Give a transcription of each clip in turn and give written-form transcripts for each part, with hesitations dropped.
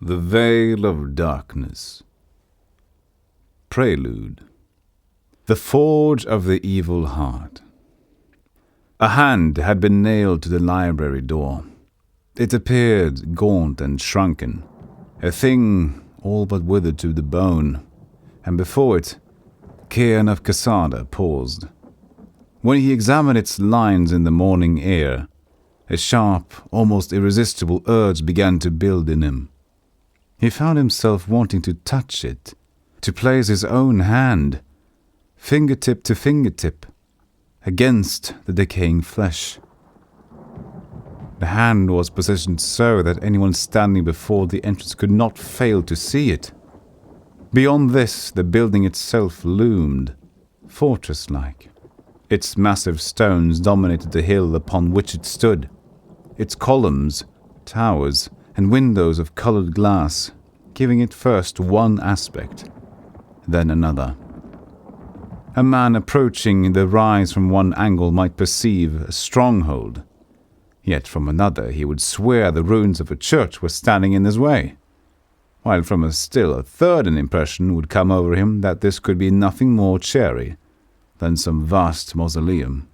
The Veil of Darkness. Prelude. The Forge of the Evil Heart. A hand had been nailed to the library door. It appeared gaunt and shrunken, a thing all but withered to the bone, and before it, Cairn of Cassada paused. When he examined its lines in the morning air, a sharp, almost irresistible urge began to build in him. He found himself wanting to touch it, to place his own hand, fingertip to fingertip, against the decaying flesh. The hand was positioned so that anyone standing before the entrance could not fail to see it. Beyond this, the building itself loomed, fortress-like. Its massive stones dominated the hill upon which it stood, its columns, towers, and windows of colored glass, giving it first one aspect, then another. A man approaching the rise from one angle might perceive a stronghold, yet from another he would swear the ruins of a church were standing in his way, while from a third an impression would come over him that this could be nothing more cheery than some vast mausoleum.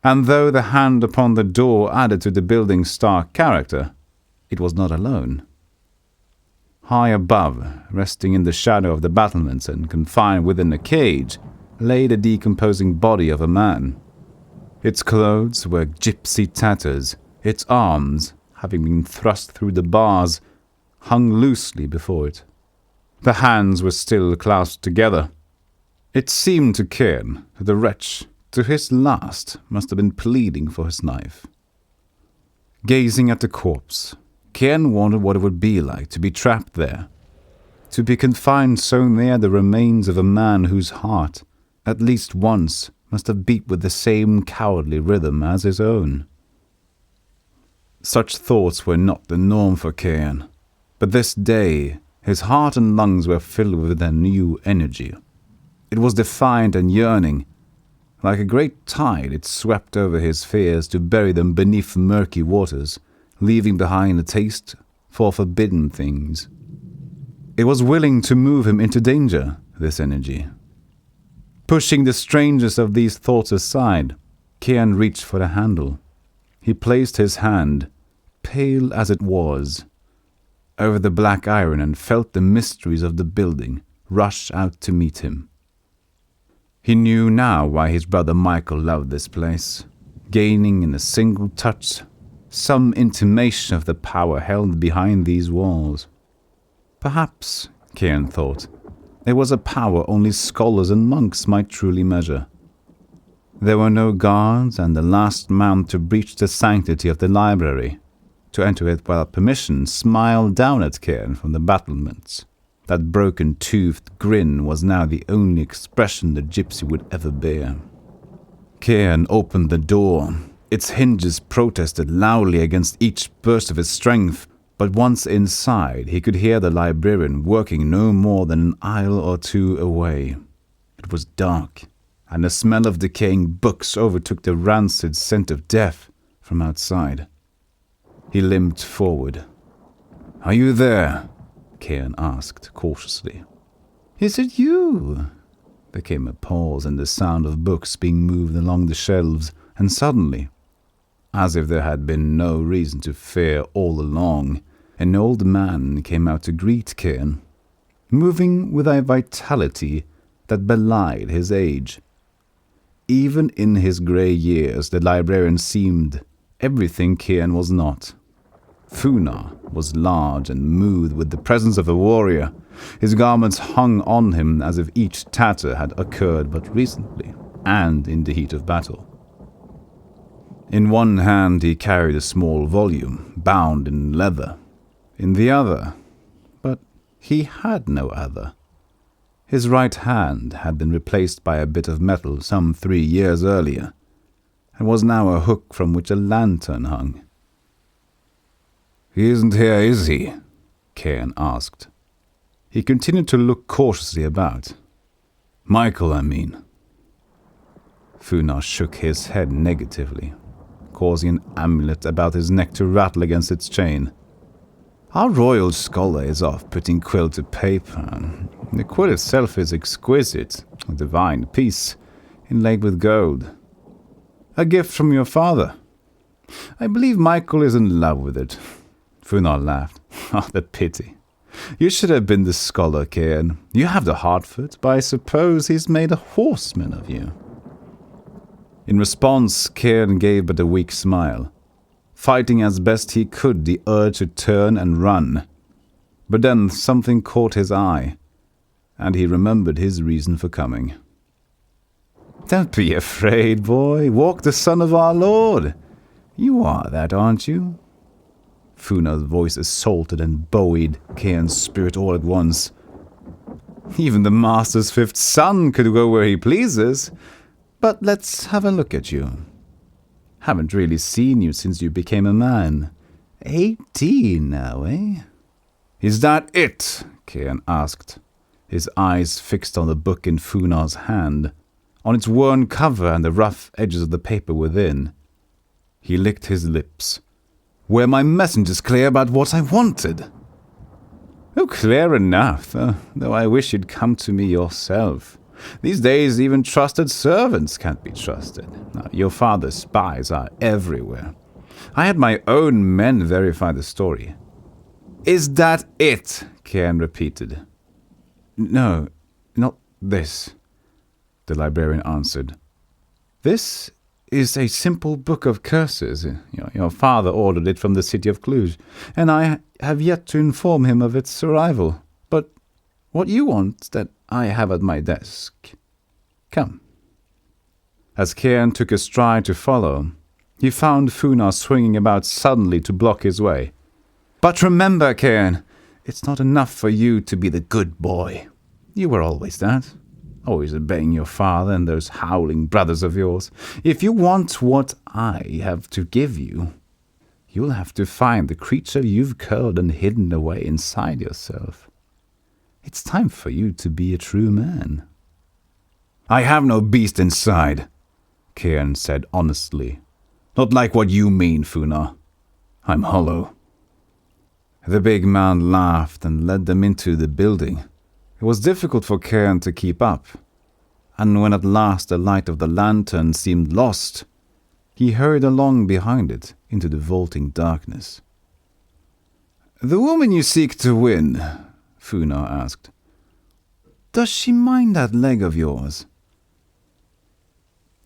And though the hand upon the door added to the building's stark character, it was not alone. High above, resting in the shadow of the battlements and confined within a cage, lay the decomposing body of a man. Its clothes were gypsy tatters, its arms, having been thrust through the bars, hung loosely before it. The hands were still clasped together. It seemed to Cairn that the wretch, to his last, must have been pleading for his knife. Gazing at the corpse, Cairn wondered what it would be like to be trapped there, to be confined so near the remains of a man whose heart, at least once, must have beat with the same cowardly rhythm as his own. Such thoughts were not the norm for Cairn, but this day his heart and lungs were filled with a new energy. It was defiant and yearning. Like a great tide, it swept over his fears to bury them beneath murky waters, leaving behind a taste for forbidden things. It was willing to move him into danger, this energy. Pushing the strangest of these thoughts aside, Cairn reached for the handle. He placed his hand, pale as it was, over the black iron and felt the mysteries of the building rush out to meet him. He knew now why his brother Michael loved this place, gaining in a single touch some intimation of the power held behind these walls. Perhaps, Cairn thought, it was a power only scholars and monks might truly measure. There were no guards, and the last man to breach the sanctity of the library, to enter it without permission, smiled down at Cairn from the battlements. That broken-toothed grin was now the only expression the gypsy would ever bear. Cairn opened the door. Its hinges protested loudly against each burst of his strength, but once inside he could hear the librarian working no more than an aisle or two away. It was dark, and the smell of decaying books overtook the rancid scent of death from outside. He limped forward. "Are you there?" Cairn asked cautiously. "Is it you?" There came a pause and the sound of books being moved along the shelves, and suddenly, as if there had been no reason to fear all along, an old man came out to greet Cairn, moving with a vitality that belied his age. Even in his grey years, the librarian seemed everything Cairn was not. Funa was large and moved with the presence of a warrior. His garments hung on him as if each tatter had occurred but recently, and in the heat of battle. In one hand he carried a small volume, bound in leather. In the other, but he had no other. His right hand had been replaced by a bit of metal some 3 years earlier, and was now a hook from which a lantern hung. "He isn't here, is he?" Cairn asked. He continued to look cautiously about. Michael, I mean. Funar shook his head negatively, causing an amulet about his neck to rattle against its chain. Our royal scholar is off putting quill to paper. The quill itself is exquisite, a divine piece, inlaid with gold. A gift from your father. I believe Michael is in love with it. Funar laughed. Ah, the pity. You should have been the scholar, Cairn. You have the heart for it, but I suppose he's made a horseman of you. In response, Cairn gave but a weak smile, fighting as best he could the urge to turn and run. But then something caught his eye, and he remembered his reason for coming. Don't be afraid, boy. Walk the Son of our Lord. You are that, aren't you? Funar's voice assaulted and buoyed Cairn's spirit all at once. Even the Master's fifth son could go where he pleases. But let's have a look at you. Haven't really seen you since you became a man. 18 now, eh? Is that it? Cairn asked, his eyes fixed on the book in Funar's hand, on its worn cover and the rough edges of the paper within. He licked his lips. Were my messengers clear about what I wanted? Oh, clear enough, though I wish you'd come to me yourself. These days, even trusted servants can't be trusted. Now, your father's spies are everywhere. I had my own men verify the story. Is that it? Cairn repeated. No, not this, the librarian answered. This is a simple book of curses. Your father ordered it from the city of Cluj, and I have yet to inform him of its arrival. But what you want that I have at my desk. Come. As Cairn took a stride to follow, he found Funar swinging about suddenly to block his way. But remember, Cairn, it's not enough for you to be the good boy. You were always that. Always obeying your father and those howling brothers of yours. If you want what I have to give you, you'll have to find the creature you've curled and hidden away inside yourself. It's time for you to be a true man. I have no beast inside, Cairn said honestly. Not like what you mean, Funar. I'm hollow. The big man laughed and led them into the building. It was difficult for Cairn to keep up, and when at last the light of the lantern seemed lost, he hurried along behind it into the vaulting darkness. The woman you seek to win, Funar asked. Does she mind that leg of yours?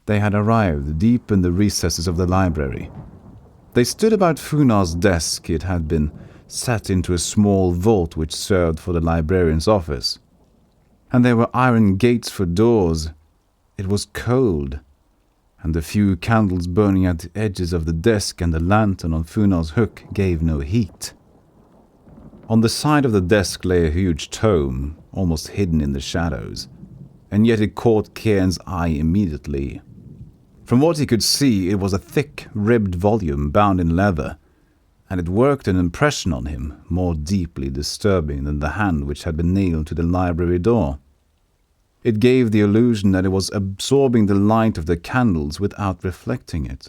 They had arrived deep in the recesses of the library. They stood about Funar's desk. It had been set into a small vault which served for the librarian's office. And there were iron gates for doors. It was cold, and the few candles burning at the edges of the desk and the lantern on Funar's hook gave no heat. On the side of the desk lay a huge tome, almost hidden in the shadows, and yet it caught Cairn's eye immediately. From what he could see, it was a thick, ribbed volume bound in leather, and it worked an impression on him more deeply disturbing than the hand which had been nailed to the library door. It gave the illusion that it was absorbing the light of the candles without reflecting it.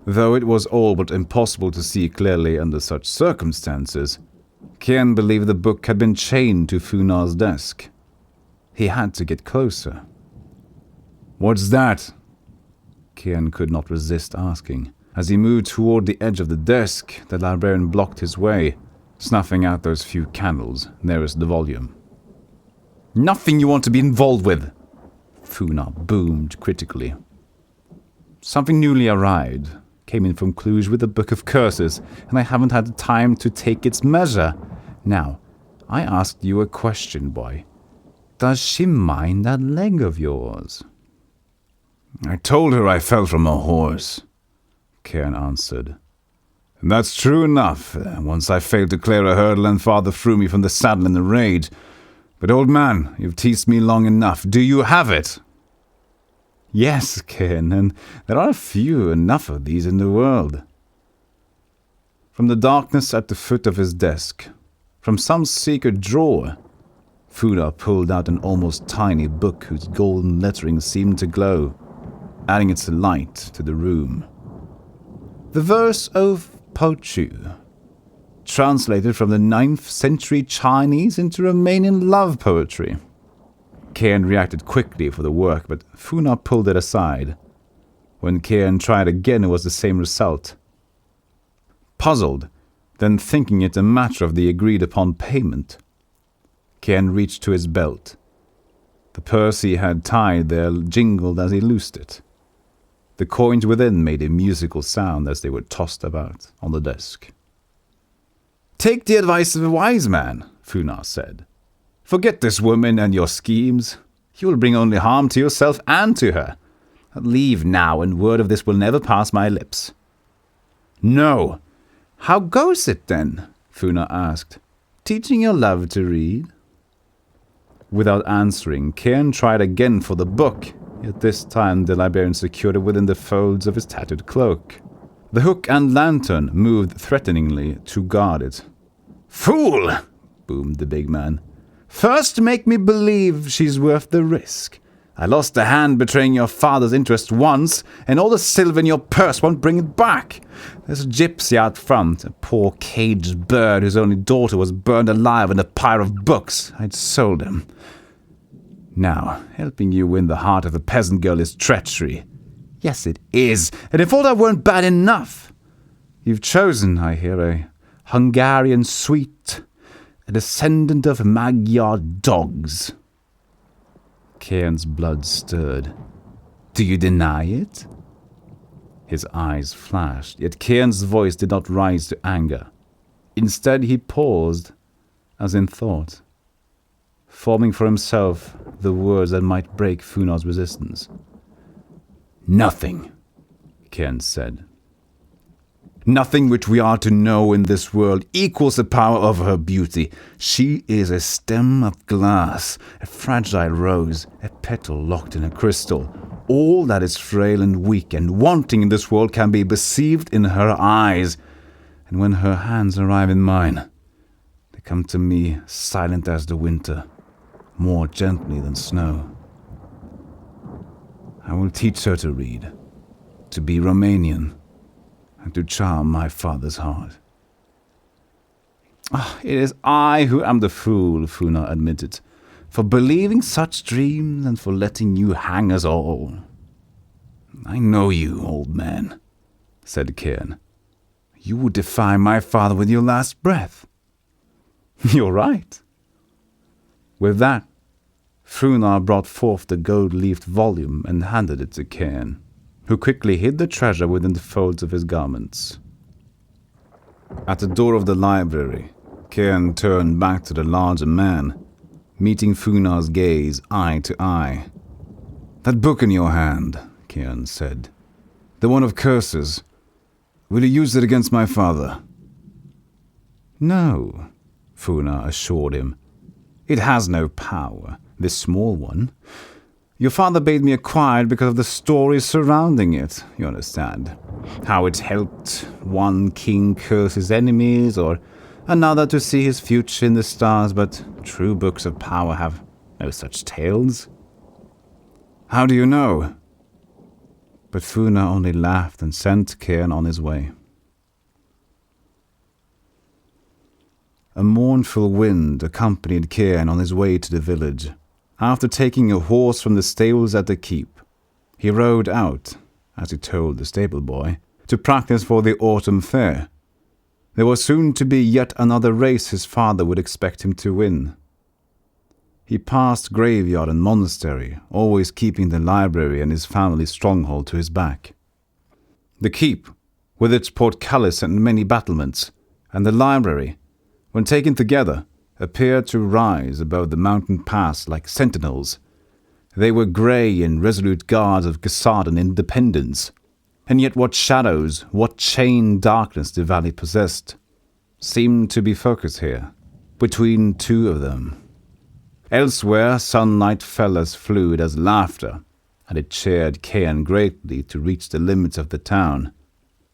Though it was all but impossible to see clearly under such circumstances, Cairn believed the book had been chained to Funar's desk. He had to get closer. What's that? Cairn could not resist asking. As he moved toward the edge of the desk, the librarian blocked his way, snuffing out those few candles nearest the volume. Nothing you want to be involved with, Funar boomed critically. Something newly arrived, came in from Cluj with a book of curses, and I haven't had time to take its measure. Now, I asked you a question, boy. Does she mind that leg of yours? I told her I fell from a horse, Cairn answered. And that's true enough. Once I failed to clear a hurdle and father threw me from the saddle in a rage. But old man, you've teased me long enough. Do you have it? Yes, Cairn, and there are few enough of these in the world. From the darkness at the foot of his desk, From some secret drawer, Funa pulled out an almost tiny book whose golden lettering seemed to glow, adding its light to the room. The verse of Pochu, translated from the 9th century Chinese into Romanian love poetry. Cairn reacted quickly for the work, but Funa pulled it aside. When Cairn tried again, it was the same result. Puzzled, then thinking it a matter of the agreed-upon payment, Cairn reached to his belt. The purse he had tied there jingled as he loosed it. The coins within made a musical sound as they were tossed about on the desk. "Take the advice of a wise man," Funa said. "Forget this woman and your schemes. You will bring only harm to yourself and to her. Leave now, and word of this will never pass my lips." "No. How goes it then?" Funa asked. "Teaching your love to read?" Without answering, Cairn tried again for the book, yet this time the librarian secured it within the folds of his tattered cloak. The hook and lantern moved threateningly to guard it. "Fool!" boomed the big man. "First make me believe she's worth the risk. I lost a hand betraying your father's interest once, and all the silver in your purse won't bring it back. There's a gypsy out front, a poor caged bird whose only daughter was burned alive in a pyre of books. I'd sold him. Now, helping you win the heart of a peasant girl is treachery. Yes, it is, and if all that weren't bad enough. You've chosen, I hear, a Hungarian sweet, a descendant of Magyar dogs." Cairn's blood stirred. "Do you deny it?" His eyes flashed, yet Cairn's voice did not rise to anger. Instead, he paused, as in thought, forming for himself the words that might break Funa's resistance. "Nothing," Cairn said. "Nothing which we are to know in this world equals the power of her beauty. She is a stem of glass, a fragile rose, a petal locked in a crystal. All that is frail and weak and wanting in this world can be perceived in her eyes, and when her hands arrive in mine, they come to me silent as the winter, more gently than snow. I will teach her to read, to be Romanian, and to charm my father's heart." "It is I who am the fool," Funa admitted, "for believing such dreams and for letting you hang us all." "I know you, old man," said Cairn. "You would defy my father with your last breath." "You're right." With that, Funa brought forth the gold-leafed volume and handed it to Cairn, who quickly hid the treasure within the folds of his garments. At the door of the library, Cairn turned back to the larger man, meeting Funa's gaze eye to eye. "That book in your hand," Cairn said, "the one of curses, will you use it against my father?" "No," Funa assured him. "It has no power, this small one. Your father bade me acquire it because of the stories surrounding it, you understand. How it helped one king curse his enemies, or another to see his future in the stars, but true books of power have no such tales." "How do you know?" But Funa only laughed and sent Cairn on his way. A mournful wind accompanied Cairn on his way to the village. After taking a horse from the stables at the keep, he rode out, as he told the stable boy, to practice for the autumn fair. There was soon to be yet another race his father would expect him to win. He passed graveyard and monastery, always keeping the library and his family's stronghold to his back. The keep, with its portcullis and many battlements, and the library, when taken together, appeared to rise above the mountain pass like sentinels. They were grey and resolute guards of Gasardan independence, and yet what shadows, what chained darkness the valley possessed, seemed to be focused here, between two of them. Elsewhere, sunlight fell as fluid as laughter, and it cheered Cairn greatly to reach the limits of the town.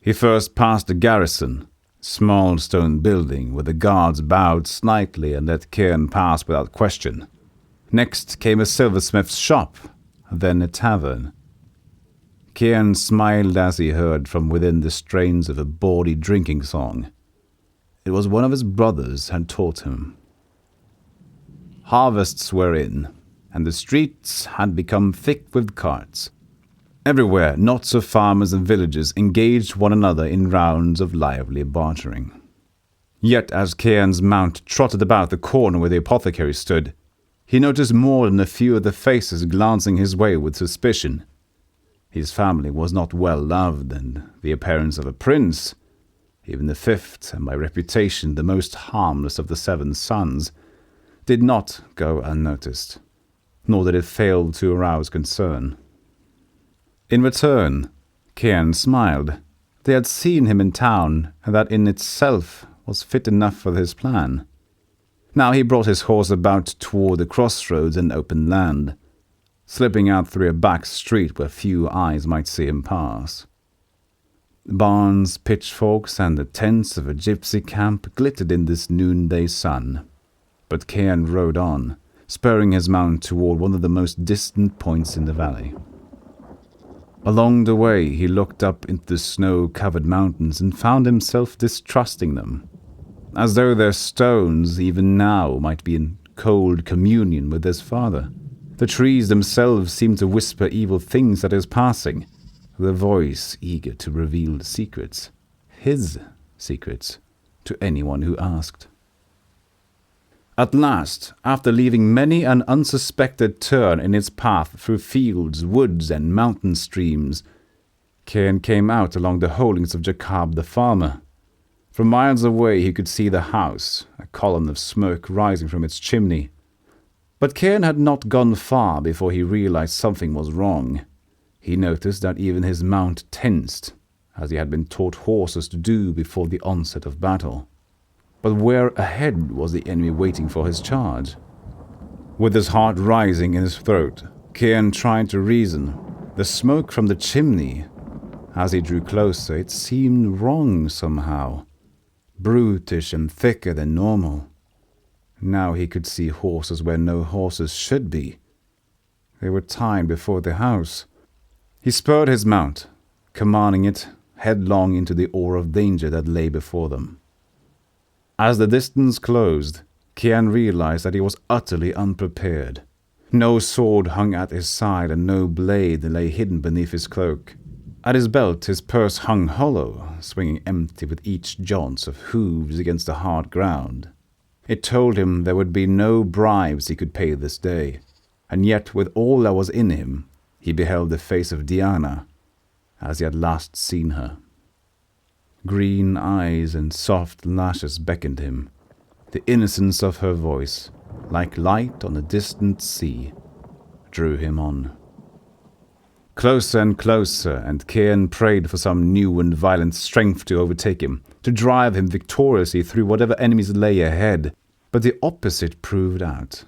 He first passed the garrison, small stone building where the guards bowed slightly and let Ciaran pass without question. Next came a silversmith's shop, then a tavern. Ciaran smiled as he heard from within the strains of a bawdy drinking song. It was one of his brothers had taught him. Harvests were in, and the streets had become thick with carts. Everywhere, knots of farmers and villagers engaged one another in rounds of lively bartering. Yet as Ciaran's mount trotted about the corner where the apothecary stood, he noticed more than a few of the faces glancing his way with suspicion. His family was not well loved, and the appearance of a prince, even the fifth, and by reputation the most harmless of the 7 sons, did not go unnoticed, nor did it fail to arouse concern. In return, Ciaran smiled. They had seen him in town, and that in itself was fit enough for his plan. Now he brought his horse about toward the crossroads and open land, slipping out through a back street where few eyes might see him pass. Barns, pitchforks, and the tents of a gypsy camp glittered in this noonday sun, but Ciaran rode on, spurring his mount toward one of the most distant points in the valley. Along the way he looked up into the snow-covered mountains and found himself distrusting them, as though their stones even now might be in cold communion with his father. The trees themselves seemed to whisper evil things at his passing, their voice eager to reveal secrets, his secrets, to anyone who asked. At last, after leaving many an unsuspected turn in its path through fields, woods, and mountain streams, Ciaran came out along the holdings of Jacob the farmer. From miles away he could see the house, a column of smoke rising from its chimney. But Ciaran had not gone far before he realized something was wrong. He noticed that even his mount tensed, as he had been taught horses to do before the onset of battle. But where ahead was the enemy waiting for his charge? With his heart rising in his throat, Ciaran tried to reason. The smoke from the chimney, as he drew closer, it seemed wrong somehow, brutish and thicker than normal. Now he could see horses where no horses should be. They were tied before the house. He spurred his mount, commanding it headlong into the awe of danger that lay before them. As the distance closed, Ciaran realized that he was utterly unprepared. No sword hung at his side and no blade lay hidden beneath his cloak. At his belt his purse hung hollow, swinging empty with each jaunt of hooves against the hard ground. It told him there would be no bribes he could pay this day, and yet with all that was in him, he beheld the face of Diana, as he had last seen her. Green eyes and soft lashes beckoned him. The innocence of her voice, like light on a distant sea, drew him on. Closer and closer, and Ciaran prayed for some new and violent strength to overtake him, to drive him victoriously through whatever enemies lay ahead. But the opposite proved out.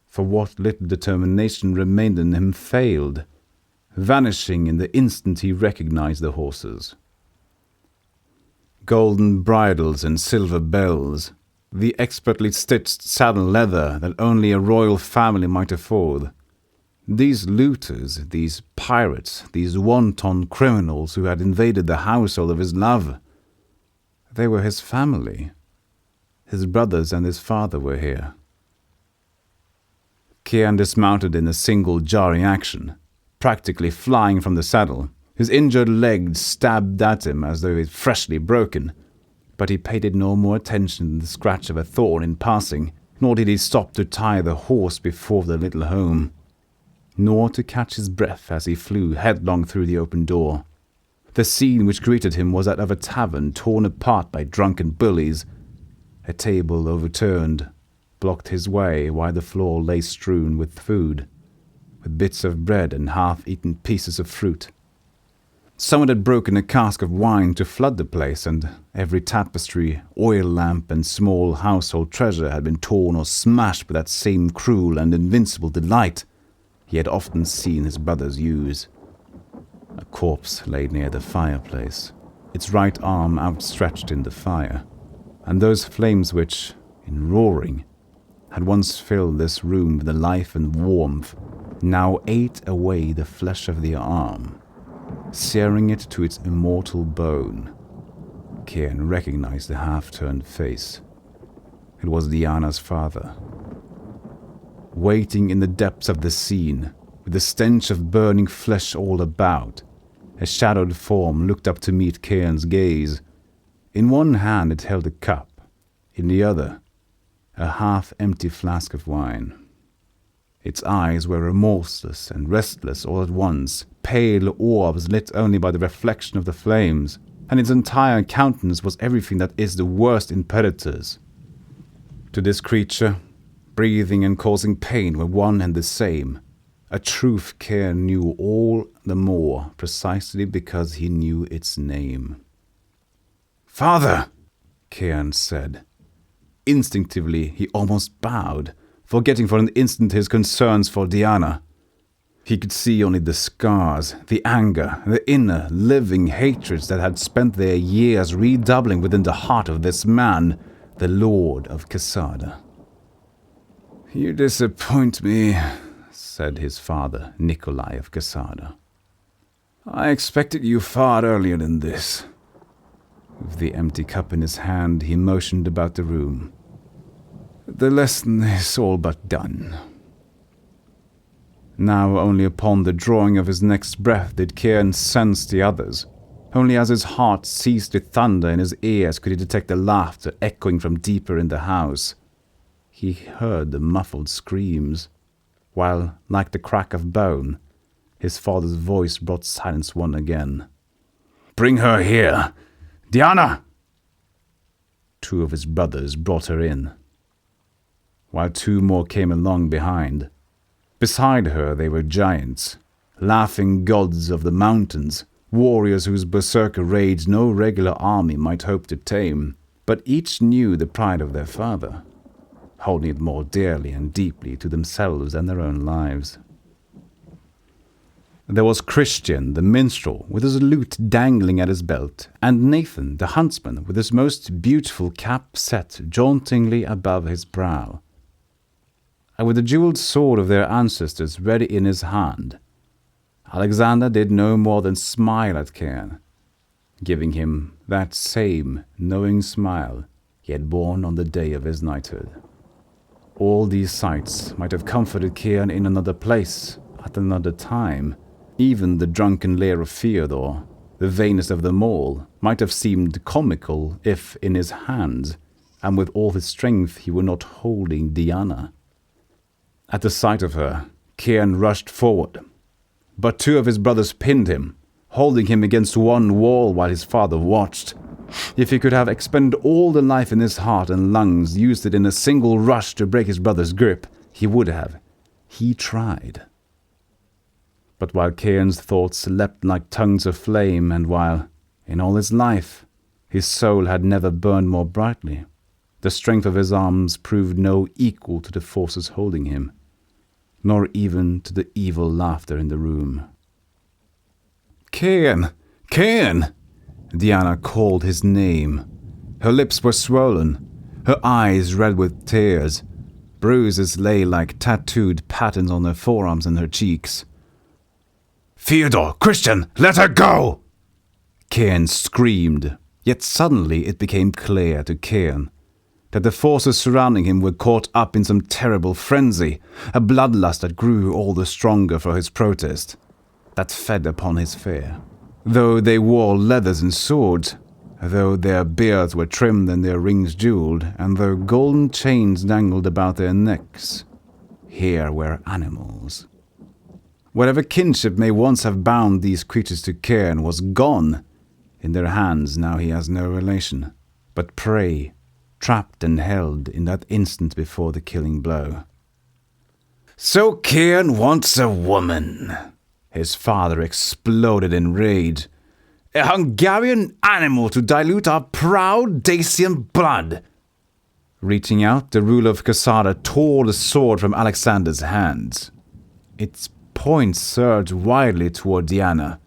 For what little determination remained in him failed, vanishing in the instant he recognized the horses. Golden bridles and silver bells, the expertly stitched saddle leather that only a royal family might afford. These looters, these pirates, these wanton criminals who had invaded the household of his love, they were his family. His brothers and his father were here. Ciaran dismounted in a single jarring action, practically flying from the saddle. His injured leg stabbed at him as though it freshly broken, but he paid it no more attention than the scratch of a thorn in passing, nor did he stop to tie the horse before the little home, nor to catch his breath as he flew headlong through the open door. The scene which greeted him was that of a tavern torn apart by drunken bullies. A table overturned blocked his way while the floor lay strewn with food, with bits of bread and half-eaten pieces of fruit. Someone had broken a cask of wine to flood the place, and every tapestry, oil lamp, and small household treasure had been torn or smashed with that same cruel and invincible delight he had often seen his brothers use. A corpse lay near the fireplace. its right arm outstretched in the fire, and those flames which, in roaring, had once filled this room with the life and warmth, now ate away the flesh of the arm, searing it to its immortal bone. Cairn recognized the half-turned face. It was Diana's father. Waiting in the depths of the scene, with the stench of burning flesh all about, a shadowed form looked up to meet Cairn's gaze. In one hand it held a cup, in the other, a half-empty flask of wine. Its eyes were remorseless and restless all at once, pale orbs lit only by the reflection of the flames, and its entire countenance was everything that is the worst in predators. To this creature, breathing and causing pain were one and the same, a truth Cairn knew all the more precisely because he knew its name. "Father!" Cairn said. Instinctively, he almost bowed, forgetting for an instant his concerns for Diana. He could see only the scars, the anger, the inner, living hatreds that had spent their years redoubling within the heart of this man, the Lord of Quesada. "You disappoint me," said his father, Nikolai of Quesada. "I expected you far earlier than this." With the empty cup in his hand, he motioned about the room. "The lesson is all but done." Now only upon the drawing of his next breath did Cairn sense the others. Only as his heart ceased to thunder in his ears could he detect the laughter echoing from deeper in the house. He heard the muffled screams, while, like the crack of bone, his father's voice brought silence once again. "Bring her here! Diana!" Two of his brothers brought her in, while two more came along behind. Beside her they were giants, laughing gods of the mountains, warriors whose berserker rage no regular army might hope to tame, but each knew the pride of their father, holding it more dearly and deeply to themselves and their own lives. There was Christian, the minstrel, with his lute dangling at his belt, and Nathan, the huntsman, with his most beautiful cap set jauntingly above his brow. And with the jeweled sword of their ancestors ready in his hand, Alexander did no more than smile at Cairn, giving him that same knowing smile he had borne on the day of his knighthood. All these sights might have comforted Cairn in another place, at another time. Even the drunken lair of Theodore, the vainest of them all, might have seemed comical if, in his hands, and with all his strength, he were not holding Diana. At the sight of her, Cairn rushed forward, but two of his brothers pinned him, holding him against one wall while his father watched. If he could have expended all the life in his heart and lungs, used it in a single rush to break his brother's grip, he would have. He tried. But while Cairn's thoughts leapt like tongues of flame, and while, in all his life, his soul had never burned more brightly, the strength of his arms proved no equal to the forces holding him, nor even to the evil laughter in the room. "Cairn! Cairn!" Diana called his name. Her lips were swollen, her eyes red with tears. Bruises lay like tattooed patterns on her forearms and her cheeks. "Theodore! Christian! Let her go!" Cairn screamed, yet suddenly it became clear to Cairn that the forces surrounding him were caught up in some terrible frenzy, a bloodlust that grew all the stronger for his protest, that fed upon his fear. Though they wore leathers and swords, though their beards were trimmed and their rings jeweled, and though golden chains dangled about their necks, here were animals. Whatever kinship may once have bound these creatures to Cairn was gone. In their hands now he has no relation, but prey, trapped and held in that instant before the killing blow. "So Cairn wants a woman!" His father exploded in rage. "A Hungarian animal to dilute our proud Dacian blood!" Reaching out, the ruler of Quesada tore the sword from Alexander's hands. Its point surged wildly toward Diana.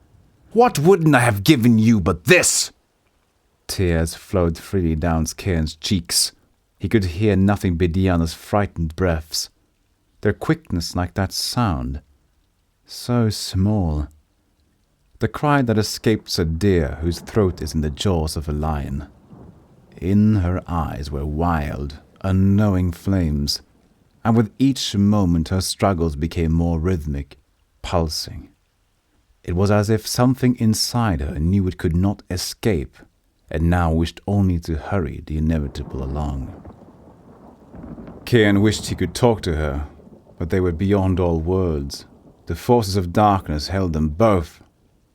"What wouldn't I have given you but this?" Tears flowed freely down Cairn's cheeks. He could hear nothing but Diana's frightened breaths, their quickness like that sound, so small. The cry that escapes a deer whose throat is in the jaws of a lion. In her eyes were wild, unknowing flames, and with each moment her struggles became more rhythmic, pulsing. It was as if something inside her knew it could not escape, and now wished only to hurry the inevitable along. Cairn wished he could talk to her, but they were beyond all words. The forces of darkness held them both,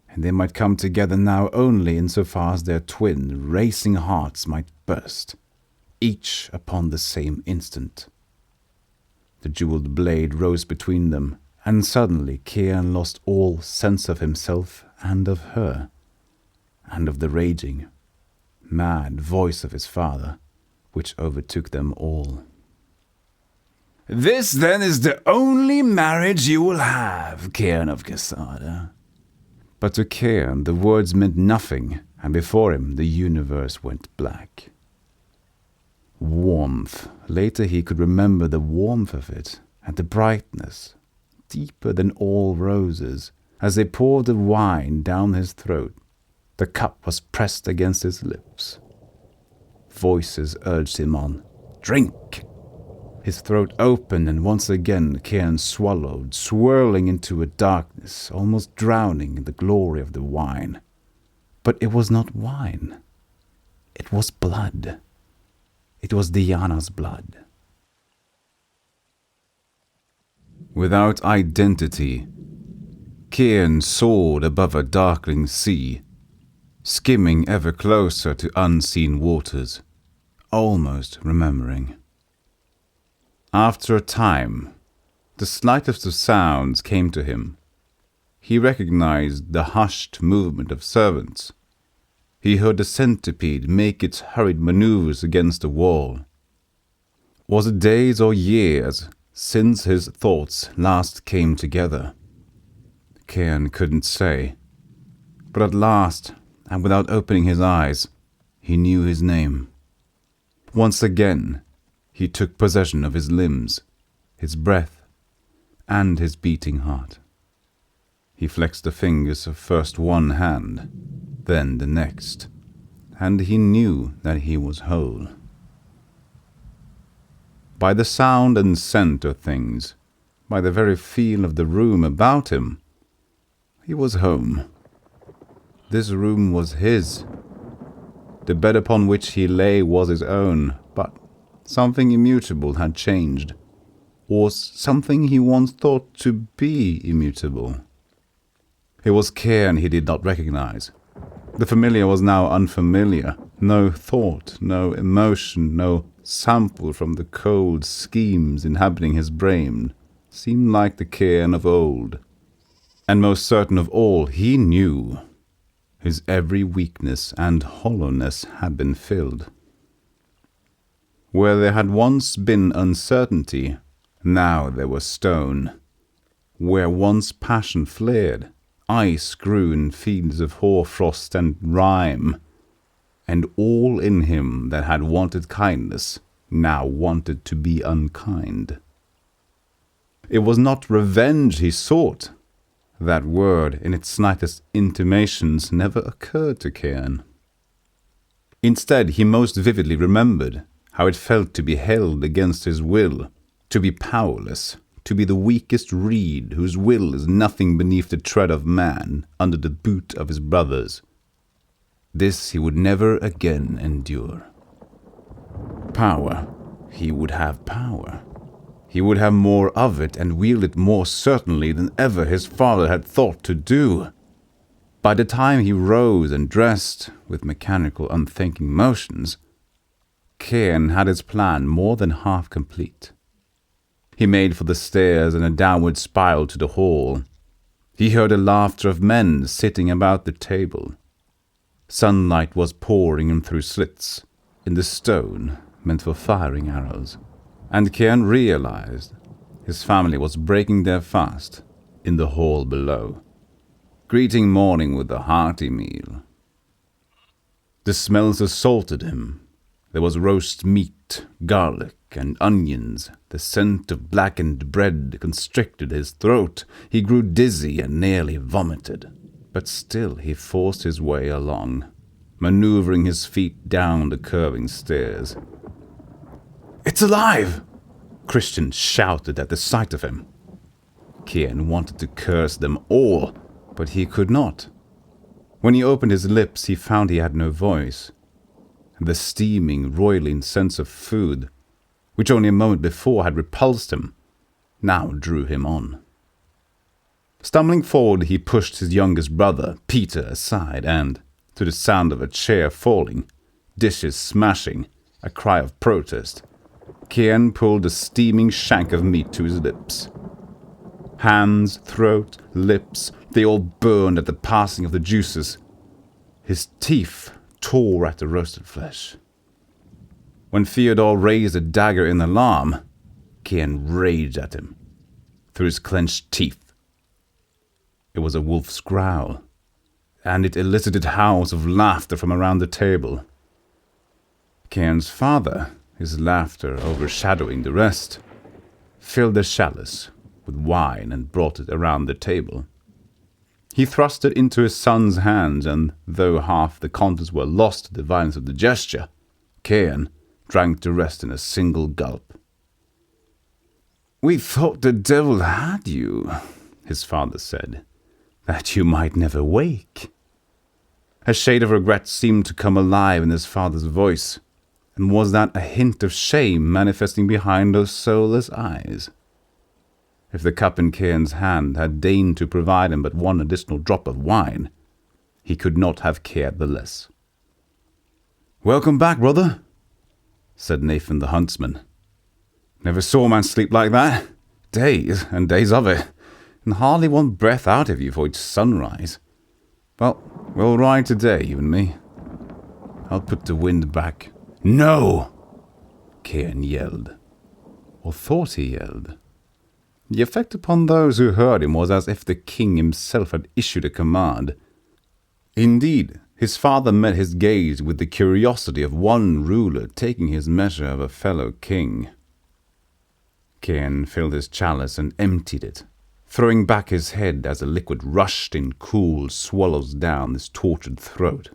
and they might come together now only insofar as their twin, racing hearts might burst, each upon the same instant. The jeweled blade rose between them, and suddenly Cairn lost all sense of himself and of her, and of the raging, mad voice of his father, which overtook them all. "This, then, is the only marriage you will have, Cairn of Quesada." But to Cairn the words meant nothing, and before him the universe went black. Warmth. Later he could remember the warmth of it, and the brightness, deeper than all roses, as they poured the wine down his throat. The cup was pressed against his lips. Voices urged him on. "Drink!" His throat opened, and once again Cairn swallowed, swirling into a darkness, almost drowning in the glory of the wine. But it was not wine. It was blood. It was Diana's blood. Without identity, Cairn soared above a darkling sea, skimming ever closer to unseen waters, almost remembering. After a time, the slightest of sounds came to him. He recognized the hushed movement of servants. He heard the centipede make its hurried maneuvers against the wall. Was it days or years since his thoughts last came together? Cairn couldn't say. But at last, and without opening his eyes, he knew his name. Once again, he took possession of his limbs, his breath, and his beating heart. He flexed the fingers of first one hand, then the next, and he knew that he was whole. By the sound and scent of things, by the very feel of the room about him, he was home. This room was his. The bed upon which he lay was his own, but something immutable had changed, or something he once thought to be immutable. It was Cairn he did not recognize. The familiar was now unfamiliar. No thought, no emotion, no sample from the cold schemes inhabiting his brain seemed like the Cairn of old. And most certain of all, he knew his every weakness and hollowness had been filled. Where there had once been uncertainty, now there was stone. Where once passion flared, ice grew in fields of hoarfrost and rime, and all in him that had wanted kindness now wanted to be unkind. It was not revenge he sought. That word, in its slightest intimations, never occurred to Cairn. Instead, he most vividly remembered how it felt to be held against his will, to be powerless, to be the weakest reed whose will is nothing beneath the tread of man under the boot of his brothers. This he would never again endure. Power. He would have power. He would have more of it and wield it more certainly than ever his father had thought to do. By the time he rose and dressed, with mechanical, unthinking motions, Cairn had his plan more than half complete. He made for the stairs and a downward spiral to the hall. He heard the laughter of men sitting about the table. Sunlight was pouring in through slits in the stone meant for firing arrows, and Cairn realized his family was breaking their fast in the hall below, greeting morning with a hearty meal. The smells assaulted him. There was roast meat, garlic, and onions. The scent of blackened bread constricted his throat. He grew dizzy and nearly vomited. But still he forced his way along, maneuvering his feet down the curving stairs. "It's alive!" Christian shouted at the sight of him. Kian wanted to curse them all, but he could not. When he opened his lips, he found he had no voice. The steaming, roiling sense of food, which only a moment before had repulsed him, now drew him on. Stumbling forward, he pushed his youngest brother, Peter, aside and, to the sound of a chair falling, dishes smashing, a cry of protest, Kian pulled the steaming shank of meat to his lips. Hands, throat, lips, they all burned at the passing of the juices. His teeth tore at the roasted flesh. When Theodore raised a dagger in alarm, Kian raged at him through his clenched teeth. It was a wolf's growl, and it elicited howls of laughter from around the table. Kian's father, his laughter overshadowing the rest, filled a chalice with wine and brought it around the table. He thrust it into his son's hands, and though half the contents were lost to the violence of the gesture, Kian drank the rest in a single gulp. "We thought the devil had you," his father said, "that you might never wake." A shade of regret seemed to come alive in his father's voice, and was that a hint of shame manifesting behind those soulless eyes? If the cup in Kian's hand had deigned to provide him but one additional drop of wine, he could not have cared the less. "Welcome back, brother," said Nathan the huntsman. "Never saw a man sleep like that. Days and days of it, and hardly one breath out of you for each sunrise. Well, we'll ride today, you and me. I'll put the wind back." "No!" Kian yelled, or thought he yelled. The effect upon those who heard him was as if the king himself had issued a command. Indeed, his father met his gaze with the curiosity of one ruler taking his measure of a fellow king. Kian filled his chalice and emptied it, throwing back his head as the liquid rushed in cool swallows down his tortured throat.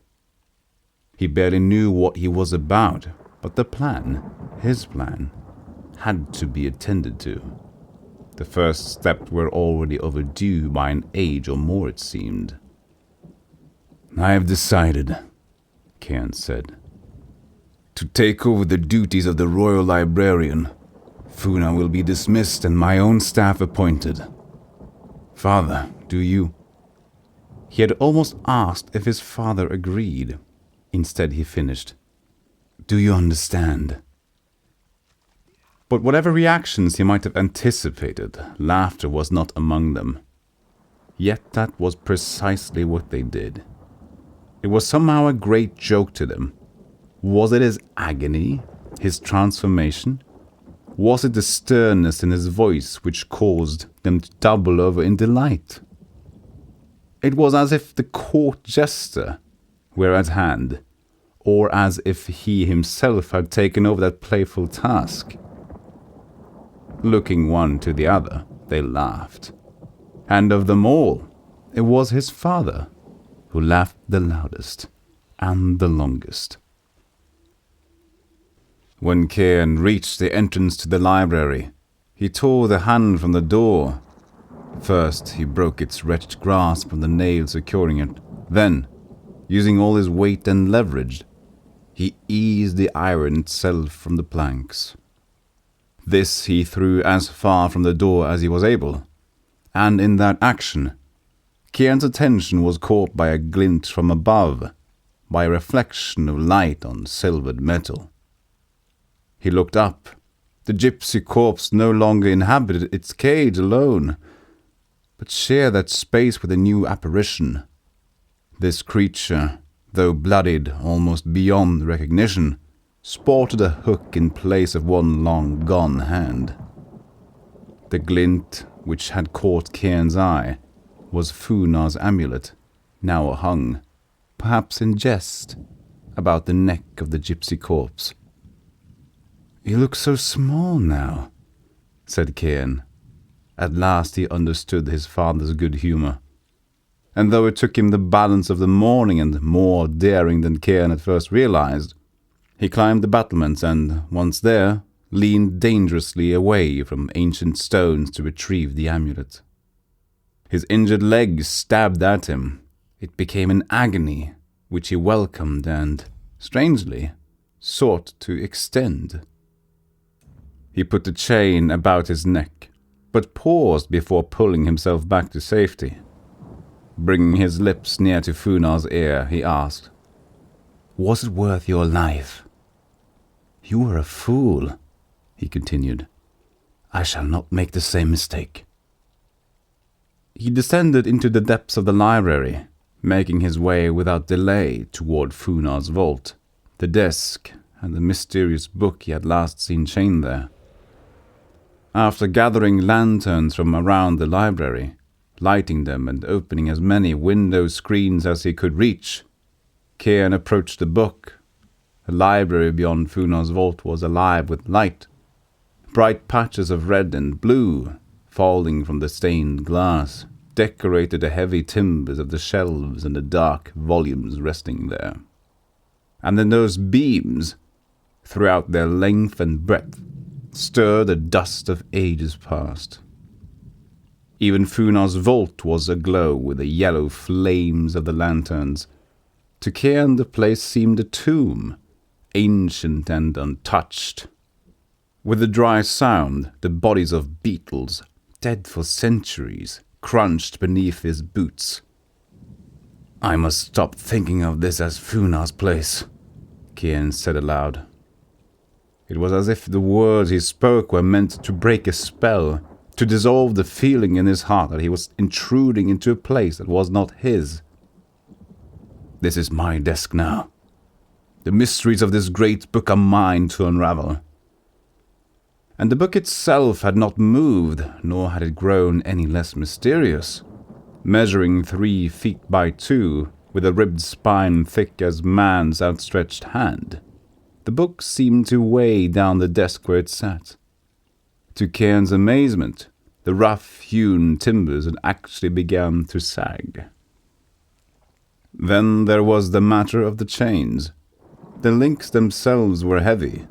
He barely knew what he was about, but the plan, his plan, had to be attended to. The first steps were already overdue by an age or more, it seemed. "I have decided," Kian said, "to take over the duties of the royal librarian. Funa will be dismissed and my own staff appointed. Father, do you—" He had almost asked if his father agreed. Instead he finished, "Do you understand?" But whatever reactions he might have anticipated, laughter was not among them. Yet that was precisely what they did. It was somehow a great joke to them. Was it his agony, his transformation? Was it the sternness in his voice which caused them to double over in delight? It was as if the court jester were at hand, or as if he himself had taken over that playful task. Looking one to the other, they laughed. And of them all, it was his father who laughed the loudest and the longest. When Kian reached the entrance to the library, he tore the hand from the door. First, he broke its wretched grasp from the nail securing it. Then, using all his weight and leverage, he eased the iron itself from the planks. This he threw as far from the door as he was able, and in that action, Kian's attention was caught by a glint from above, by a reflection of light on silvered metal. He looked up. The gypsy corpse no longer inhabited its cage alone, but shared that space with a new apparition. This creature, though bloodied almost beyond recognition, sported a hook in place of one long-gone hand. The glint which had caught Kian's eye was Funa's amulet, now hung, perhaps in jest, about the neck of the gypsy corpse. "You look so small now," said Cian. At last he understood his father's good humour. And though it took him the balance of the morning and more daring than Cian at first realized, he climbed the battlements and, once there, leaned dangerously away from ancient stones to retrieve the amulet. His injured leg stabbed at him. It became an agony, which he welcomed and, strangely, sought to extend. He put the chain about his neck, but paused before pulling himself back to safety. Bringing his lips near to Funar's ear, he asked, "Was it worth your life?" "You were a fool," he continued. "I shall not make the same mistake." He descended into the depths of the library, making his way without delay toward Funar's vault, the desk, and the mysterious book he had last seen chained there. After gathering lanterns from around the library, lighting them and opening as many window screens as he could reach, Cian approached the book. The library beyond Funar's vault was alive with light. Bright patches of red and blue, falling from the stained glass, decorated the heavy timbers of the shelves and the dark volumes resting there. And in those beams, throughout their length and breadth, stirred the dust of ages past. Even Funar's vault was aglow with the yellow flames of the lanterns. To Cian the place seemed a tomb, ancient and untouched. With the dry sound, the bodies of beetles, dead for centuries, crunched beneath his boots. "I must stop thinking of this as Funar's place," Cian said aloud. It was as if the words he spoke were meant to break a spell, to dissolve the feeling in his heart that he was intruding into a place that was not his. "This is my desk now. The mysteries of this great book are mine to unravel." And the book itself had not moved, nor had it grown any less mysterious. Measuring 3 feet by 2, with a ribbed spine thick as man's outstretched hand, the book seemed to weigh down the desk where it sat. To Cian's amazement, the rough-hewn timbers had actually begun to sag. Then there was the matter of the chains. The links themselves were heavy,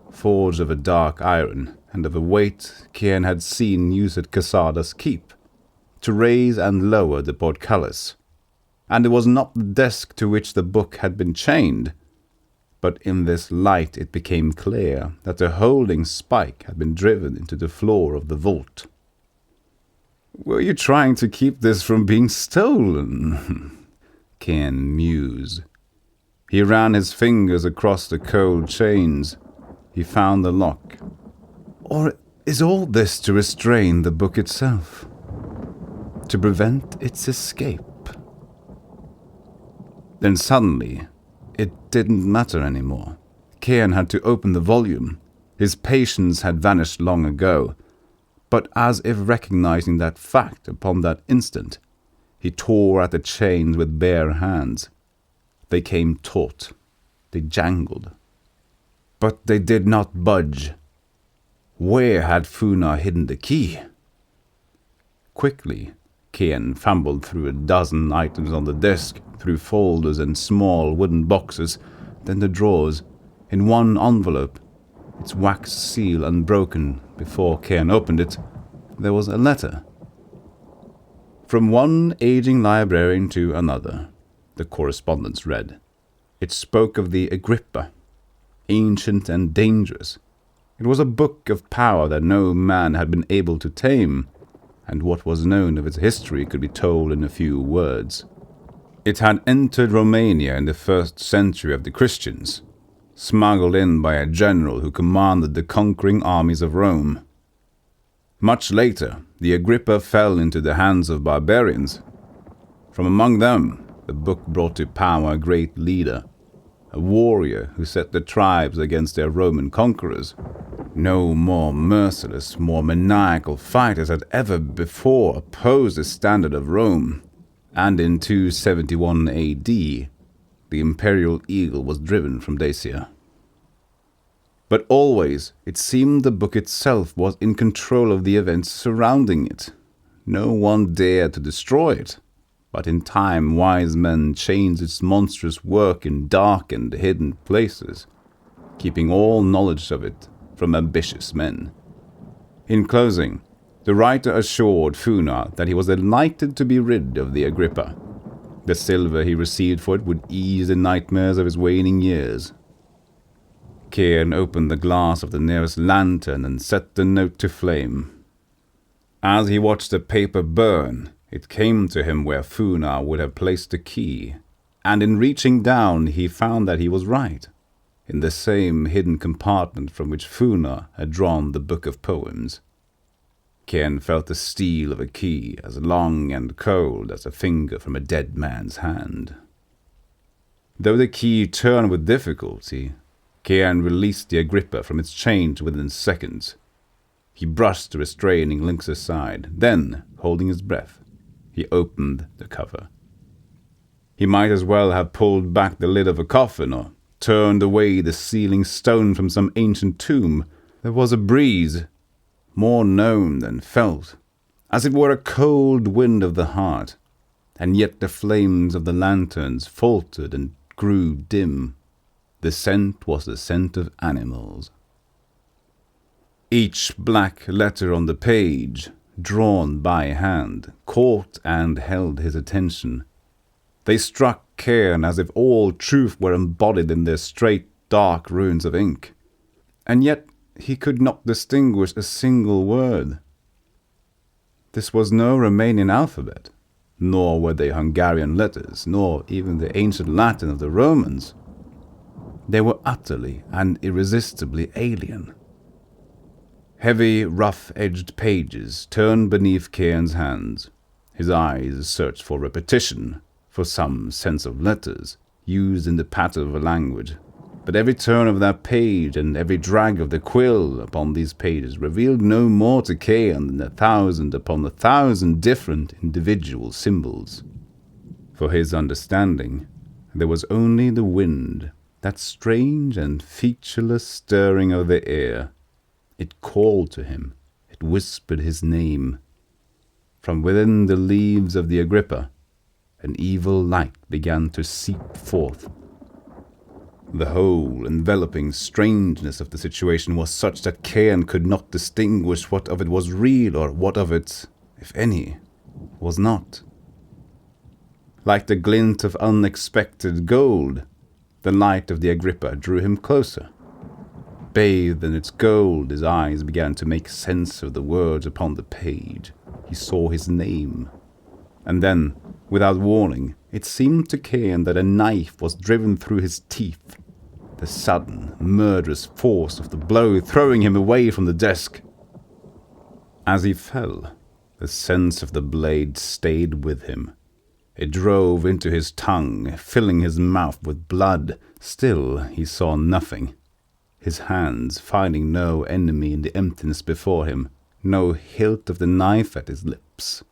forged of a dark iron, and of a weight Cian had seen used at Casada's keep, to raise and lower the portcullis. And it was not the desk to which the book had been chained, but in this light it became clear that the holding spike had been driven into the floor of the vault. "Were you trying to keep this from being stolen?" Cian mused. He ran his fingers across the cold chains. He found the lock. "Or is all this to restrain the book itself? To prevent its escape?" Then suddenly, it didn't matter anymore. Cian had to open the volume. His patience had vanished long ago. But as if recognizing that fact upon that instant, he tore at the chains with bare hands. They came taut. They jangled. But they did not budge. Where had Funar hidden the key? Quickly, Cian fumbled through a dozen items on the desk, through folders and small wooden boxes, then the drawers. In one envelope, its wax seal unbroken, before Cian opened it, there was a letter. From one aging librarian to another, the correspondence read. It spoke of the Agrippa, ancient and dangerous. It was a book of power that no man had been able to tame, and what was known of its history could be told in a few words. It had entered Romania in the 1st century of the Christians, smuggled in by a general who commanded the conquering armies of Rome. Much later, the Agrippa fell into the hands of barbarians. From among them, the book brought to power a great leader, a warrior who set the tribes against their Roman conquerors. No more merciless, more maniacal fighters had ever before opposed the standard of Rome, and in 271 AD, the Imperial Eagle was driven from Dacia. But always it seemed the book itself was in control of the events surrounding it. No one dared to destroy it, but in time wise men changed its monstrous work in dark and hidden places, keeping all knowledge of it from ambitious men. In closing, the writer assured Funa that he was delighted to be rid of the Agrippa. The silver he received for it would ease the nightmares of his waning years. Cairn opened the glass of the nearest lantern and set the note to flame. As he watched the paper burn, it came to him where Funa would have placed the key, and in reaching down he found that he was right, in the same hidden compartment from which Funa had drawn the book of poems. Cairn felt the steel of a key as long and cold as a finger from a dead man's hand. Though the key turned with difficulty, Cairn released the Agrippa from its chains within seconds. He brushed the restraining links aside. Then, holding his breath, he opened the cover. He might as well have pulled back the lid of a coffin or turned away the sealing stone from some ancient tomb. There was a breeze, more known than felt, as it were a cold wind of the heart, and yet the flames of the lanterns faltered and grew dim. The scent was the scent of animals. Each black letter on the page, drawn by hand, caught and held his attention. They struck Cairn as if all truth were embodied in their straight, dark runes of ink. And yet he could not distinguish a single word. This was no Romanian alphabet, nor were they Hungarian letters, nor even the ancient Latin of the Romans. They were utterly and irresistibly alien. Heavy, rough-edged pages turned beneath Cairn's hands. His eyes searched for repetition, for some sense of letters, used in the patter of a language. But every turn of that page and every drag of the quill upon these pages revealed no more to Cairn than 1,000 upon 1,000 different individual symbols. For his understanding, there was only the wind, that strange and featureless stirring of the air. It called to him, it whispered his name. From within the leaves of the Agrippa, an evil light began to seep forth. The whole enveloping strangeness of the situation was such that Cairn could not distinguish what of it was real or what of it, if any, was not. Like the glint of unexpected gold, the light of the Agrippa drew him closer. Bathed in its gold, his eyes began to make sense of the words upon the page. He saw his name. And then, without warning, it seemed to Cairn that a knife was driven through his teeth. The sudden, murderous force of the blow throwing him away from the desk. As he fell, the sense of the blade stayed with him. It drove into his tongue, filling his mouth with blood. Still he saw nothing. His hands, finding no enemy in the emptiness before him, no hilt of the knife at his lips.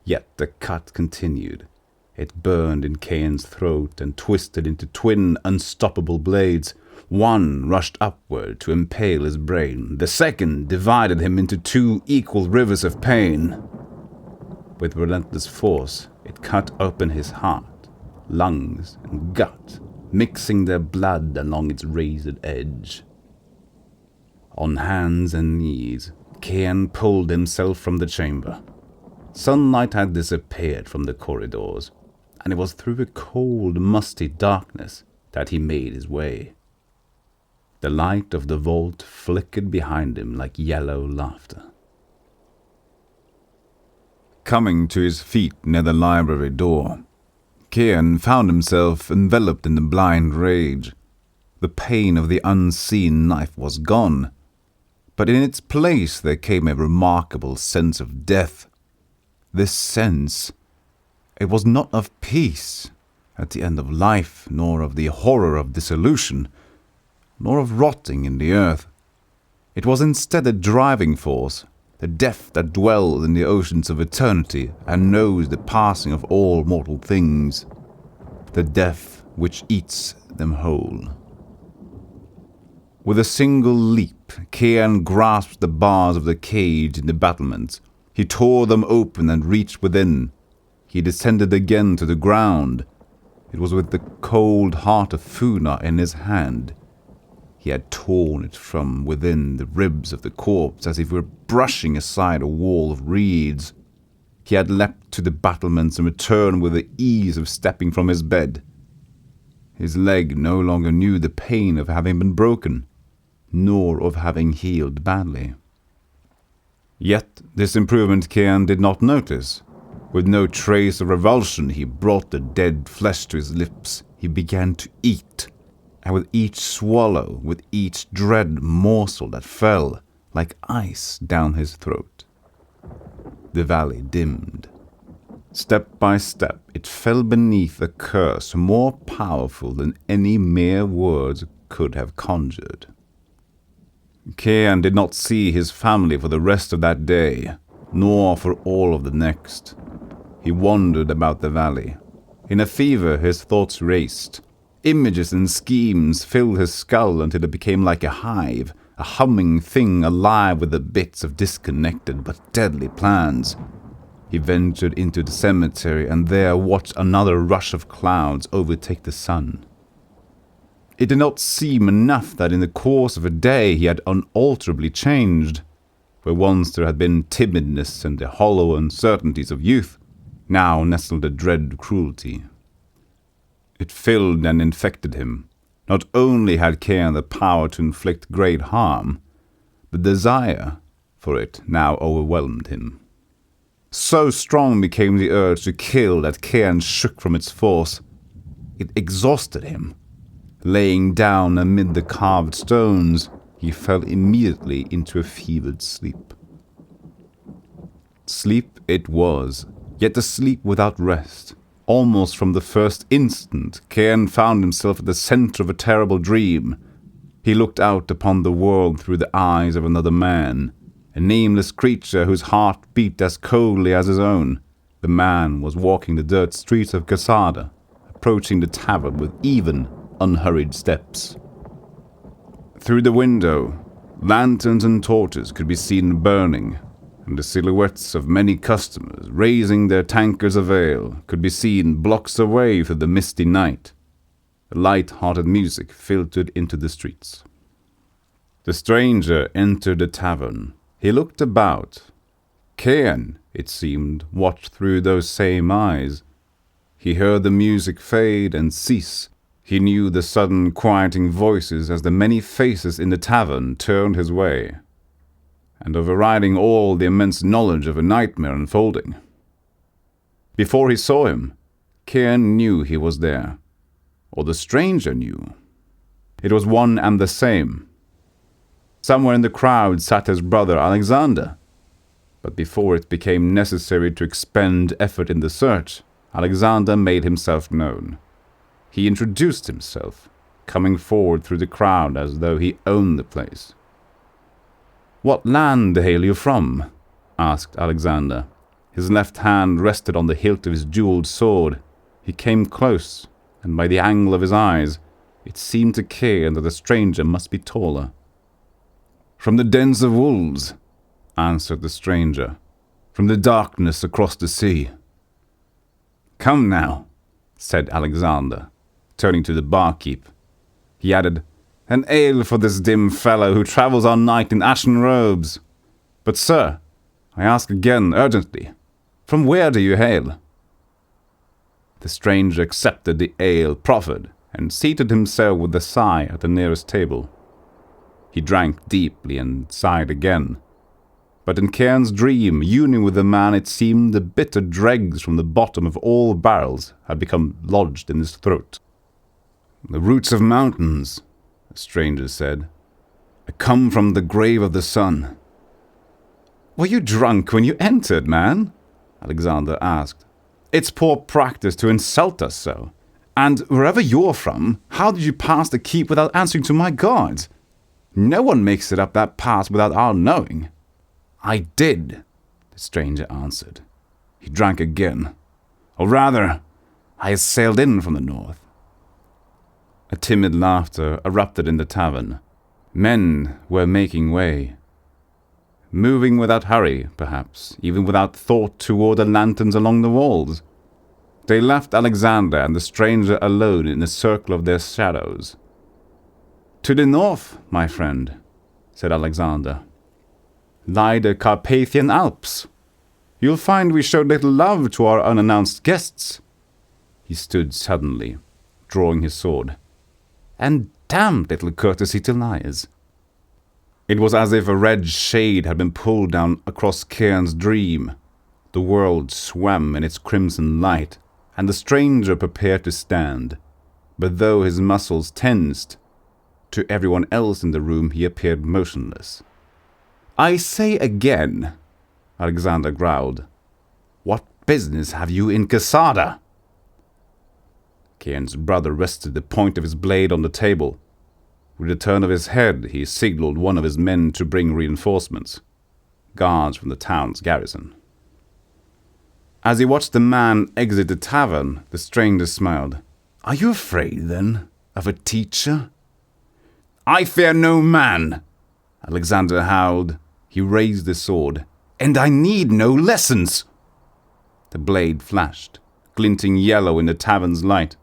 Yet the cut continued. It burned in Cairn's throat and twisted into twin, unstoppable blades. One rushed upward to impale his brain. The second divided him into 2 equal rivers of pain. With relentless force, it cut open his heart, lungs, and gut, mixing their blood along its razed edge. On hands and knees, Cairn pulled himself from the chamber. Sunlight had disappeared from the corridors, and it was through a cold, musty darkness that he made his way. The light of the vault flickered behind him like yellow laughter. Coming to his feet near the library door, Cairn found himself enveloped in the blind rage. The pain of the unseen knife was gone, but in its place there came a remarkable sense of death. This sense, it was not of peace at the end of life, nor of the horror of dissolution, nor of rotting in the earth. It was instead a driving force, the death that dwells in the oceans of eternity and knows the passing of all mortal things. The death which eats them whole. With a single leap, Cian grasped the bars of the cage in the battlements. He tore them open and reached within. He descended again to the ground. It was with the cold heart of Funa in his hand. He had torn it from within the ribs of the corpse as if he were brushing aside a wall of reeds. He had leapt to the battlements and returned with the ease of stepping from his bed. His leg no longer knew the pain of having been broken, nor of having healed badly. Yet this improvement Cian did not notice. With no trace of revulsion, he brought the dead flesh to his lips. He began to eat, and with each swallow, with each dread morsel that fell like ice down his throat, the valley dimmed. Step by step, it fell beneath a curse more powerful than any mere words could have conjured. Cian did not see his family for the rest of that day, nor for all of the next. He wandered about the valley. In a fever, his thoughts raced. Images and schemes filled his skull until it became like a hive, a humming thing alive with the bits of disconnected but deadly plans. He ventured into the cemetery and there watched another rush of clouds overtake the sun. It did not seem enough that in the course of a day he had unalterably changed. Where once there had been timidness and the hollow uncertainties of youth, now nestled a dread cruelty. It filled and infected him. Not only had Cian the power to inflict great harm, the desire for it now overwhelmed him. So strong became the urge to kill that Cian shook from its force. It exhausted him. Laying down amid the carved stones, he fell immediately into a fevered sleep. Sleep it was, yet a sleep without rest. Almost from the first instant, Cian found himself at the center of a terrible dream. He looked out upon the world through the eyes of another man, a nameless creature whose heart beat as coldly as his own. The man was walking the dirt streets of Casada, approaching the tavern with even, unhurried steps. Through the window, lanterns and torches could be seen burning, and the silhouettes of many customers raising their tankards of ale could be seen blocks away through the misty night. Light-hearted music filtered into the streets. The stranger entered the tavern. He looked about. Cian, it seemed, watched through those same eyes. He heard the music fade and cease. He knew the sudden quieting voices as the many faces in the tavern turned his way, and overriding all the immense knowledge of a nightmare unfolding. Before he saw him, Cian knew he was there, or the stranger knew. It was one and the same. Somewhere in the crowd sat his brother Alexander, but before it became necessary to expend effort in the search, Alexander made himself known. He introduced himself, coming forward through the crowd as though he owned the place. "What land hail you from?" asked Alexander. His left hand rested on the hilt of his jeweled sword. He came close, and by the angle of his eyes, it seemed to Cian that the stranger must be taller. "From the dens of wolves," answered the stranger, "from the darkness across the sea." "Come now," said Alexander, turning to the barkeep. He added, "An ale for this dim fellow who travels all night in ashen robes. But, sir, I ask again urgently, from where do you hail?" The stranger accepted the ale proffered and seated himself with a sigh at the nearest table. He drank deeply and sighed again. But in Cian's dream, union with the man, it seemed the bitter dregs from the bottom of all barrels had become lodged in his throat. "The roots of mountains," the stranger said. "I come from the grave of the sun." "Were you drunk when you entered, man?" Alexander asked. "It's poor practice to insult us so. And wherever you're from, how did you pass the keep without answering to my guards? No one makes it up that pass without our knowing." "I did," the stranger answered. He drank again. "Or rather, I sailed in from the north. A timid laughter erupted in the tavern. Men were making way. Moving without hurry, perhaps, even without thought toward the lanterns along the walls. They left Alexander and the stranger alone in the circle of their shadows. "To the north, my friend," said Alexander, "lie the Carpathian Alps. You'll find we showed little love to our unannounced guests." He stood suddenly, drawing his sword. "And damned little courtesy to liars." It was as if a red shade had been pulled down across Cairn's dream. The world swam in its crimson light, and the stranger prepared to stand. But though his muscles tensed, to everyone else in the room he appeared motionless. "I say again," Alexander growled, "what business have you in Quesada?" Cairn's brother rested the point of his blade on the table. With a turn of his head, he signaled one of his men to bring reinforcements, guards from the town's garrison. As he watched the man exit the tavern, the stranger smiled. "Are you afraid, then, of a teacher?" "I fear no man," Alexander howled. He raised the sword. "And I need no lessons." The blade flashed, glinting yellow in the tavern's light.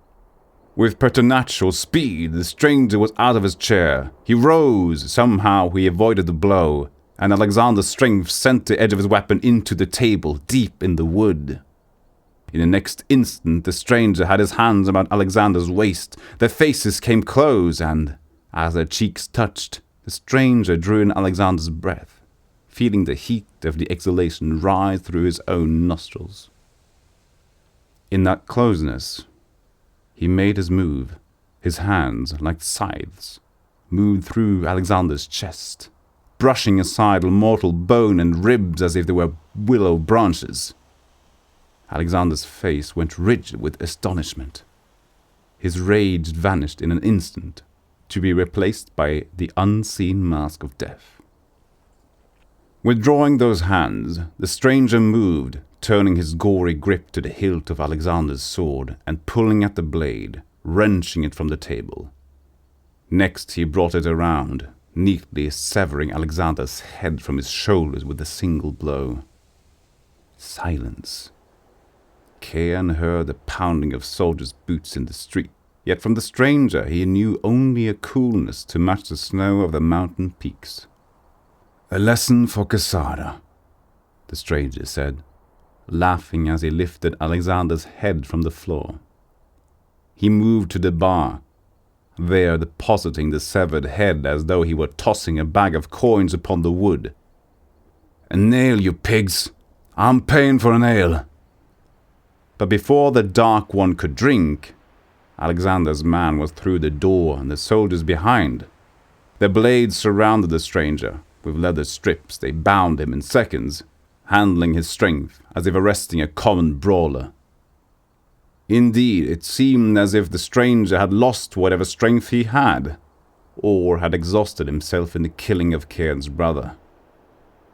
With preternatural speed, the stranger was out of his chair. He rose. Somehow he avoided the blow, and Alexander's strength sent the edge of his weapon into the table, deep in the wood. In the next instant, the stranger had his hands about Alexander's waist. Their faces came close, and, as their cheeks touched, the stranger drew in Alexander's breath, feeling the heat of the exhalation rise through his own nostrils. In that closeness, he made his move. His hands, like scythes, moved through Alexander's chest, brushing aside mortal bone and ribs as if they were willow branches. Alexander's face went rigid with astonishment. His rage vanished in an instant, to be replaced by the unseen mask of death. Withdrawing those hands, the stranger moved, turning his gory grip to the hilt of Alexander's sword and pulling at the blade, wrenching it from the table. Next he brought it around, neatly severing Alexander's head from his shoulders with a single blow. Silence. Cairn heard the pounding of soldiers' boots in the street, yet from the stranger he knew only a coolness to match the snow of the mountain peaks. "A lesson for Quesada," the stranger said, laughing as he lifted Alexander's head from the floor. He moved to the bar, there depositing the severed head as though he were tossing a bag of coins upon the wood. "A nail, you pigs! I'm paying for a nail!" But before the Dark One could drink, Alexander's man was through the door and the soldiers behind. Their blades surrounded the stranger. With leather strips they bound him in seconds, handling his strength as if arresting a common brawler. Indeed, it seemed as if the stranger had lost whatever strength he had, or had exhausted himself in the killing of Cairn's brother.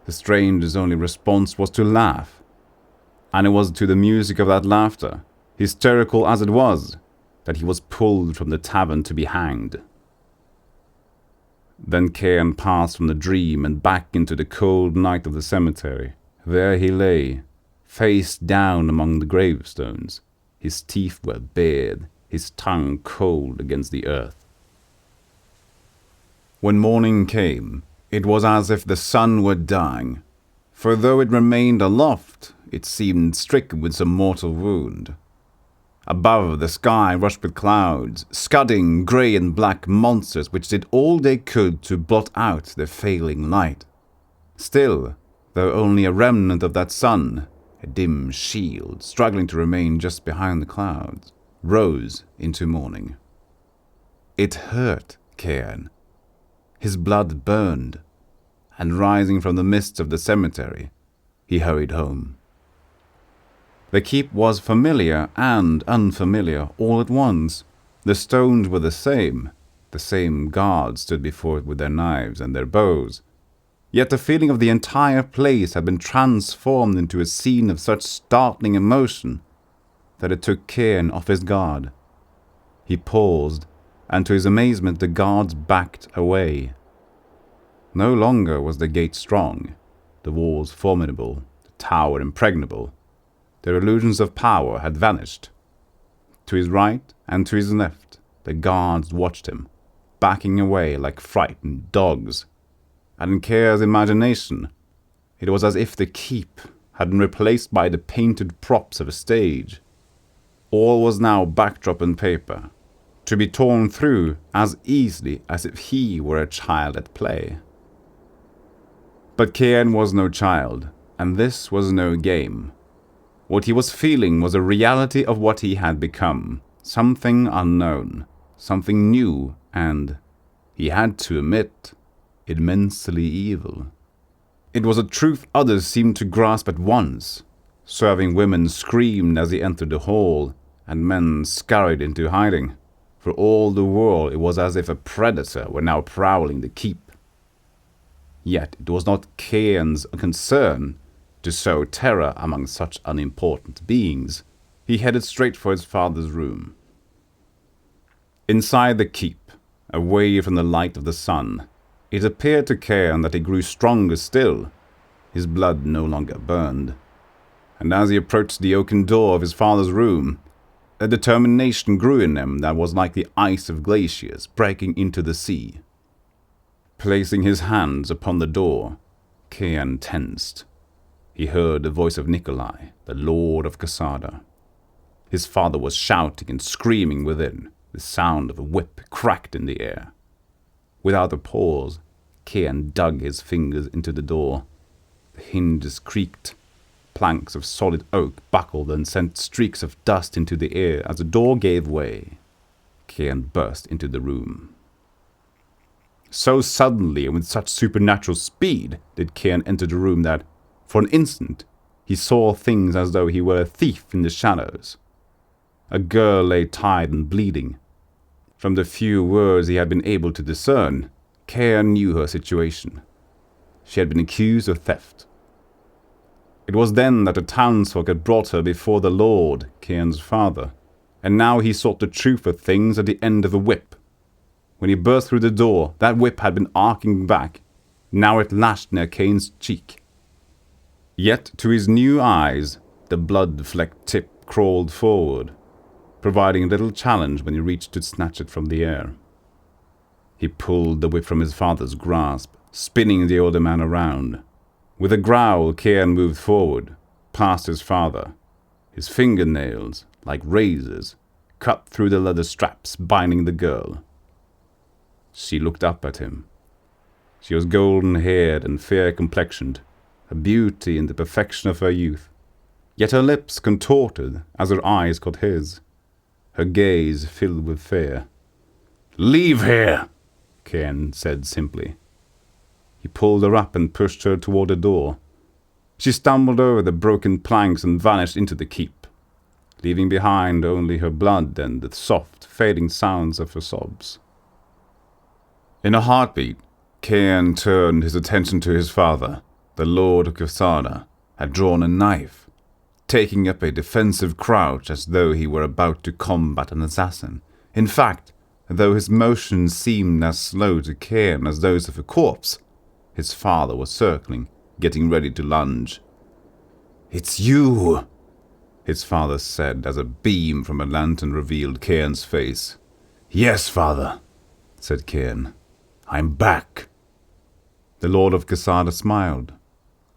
The stranger's only response was to laugh, and it was to the music of that laughter, hysterical as it was, that he was pulled from the tavern to be hanged. Then Cairn passed from the dream and back into the cold night of the cemetery. There he lay, face down among the gravestones. His teeth were bared, his tongue cold against the earth. When morning came, it was as if the sun were dying, for though it remained aloft, it seemed stricken with some mortal wound. Above, the sky rushed with clouds, scudding grey and black monsters which did all they could to blot out the failing light. Still, though only a remnant of that sun, a dim shield, struggling to remain just behind the clouds, rose into morning. It hurt Cairn. His blood burned, and rising from the mists of the cemetery, he hurried home. The keep was familiar and unfamiliar all at once. The stones were the same guards stood before it with their knives and their bows. Yet the feeling of the entire place had been transformed into a scene of such startling emotion that it took Cairn off his guard. He paused, and to his amazement the guards backed away. No longer was the gate strong, the walls formidable, the tower impregnable. Their illusions of power had vanished. To his right and to his left, the guards watched him, backing away like frightened dogs. And in Cairn's imagination, it was as if the keep had been replaced by the painted props of a stage. All was now backdrop and paper, to be torn through as easily as if he were a child at play. But Cairn was no child, and this was no game. What he was feeling was a reality of what he had become, something unknown, something new, and, he had to admit, immensely evil. It was a truth others seemed to grasp at once. Serving women screamed as he entered the hall, and men scurried into hiding. For all the world it was as if a predator were now prowling the keep. Yet it was not Cairn's concern to sow terror among such unimportant beings. He headed straight for his father's room. Inside the keep, away from the light of the sun, it appeared to Cairn that he grew stronger still. His blood no longer burned. And as he approached the oaken door of his father's room, a determination grew in him that was like the ice of glaciers breaking into the sea. Placing his hands upon the door, Cairn tensed. He heard the voice of Nikolai, the Lord of Casada. His father was shouting and screaming within. The sound of a whip cracked in the air. Without a pause, Cairn dug his fingers into the door. The hinges creaked. Planks of solid oak buckled and sent streaks of dust into the air as the door gave way. Cairn burst into the room. So suddenly and with such supernatural speed did Cairn enter the room that, for an instant, he saw things as though he were a thief in the shadows. A girl lay tied and bleeding. From the few words he had been able to discern, Cairn knew her situation. She had been accused of theft. It was then that the townsfolk had brought her before the Lord, Cairn's father, and now he sought the truth of things at the end of a whip. When he burst through the door, that whip had been arcing back. Now it lashed near Cairn's cheek. Yet to his new eyes, the blood-flecked tip crawled forward, providing little challenge when he reached to snatch it from the air. He pulled the whip from his father's grasp, spinning the older man around. With a growl, Cairn moved forward, past his father. His fingernails, like razors, cut through the leather straps binding the girl. She looked up at him. She was golden-haired and fair-complexioned, a beauty in the perfection of her youth. Yet her lips contorted as her eyes caught his. Her gaze filled with fear. "Leave here," Cairn said simply. He pulled her up and pushed her toward the door. She stumbled over the broken planks and vanished into the keep, leaving behind only her blood and the soft, fading sounds of her sobs. In a heartbeat, Cairn turned his attention to his father. The Lord of Casada had drawn a knife, taking up a defensive crouch as though he were about to combat an assassin. In fact, though his motions seemed as slow to Cairn as those of a corpse, his father was circling, getting ready to lunge. "It's you," his father said as a beam from a lantern revealed Cairn's face. "Yes, father," said Cairn. "I'm back." The Lord of Casada smiled.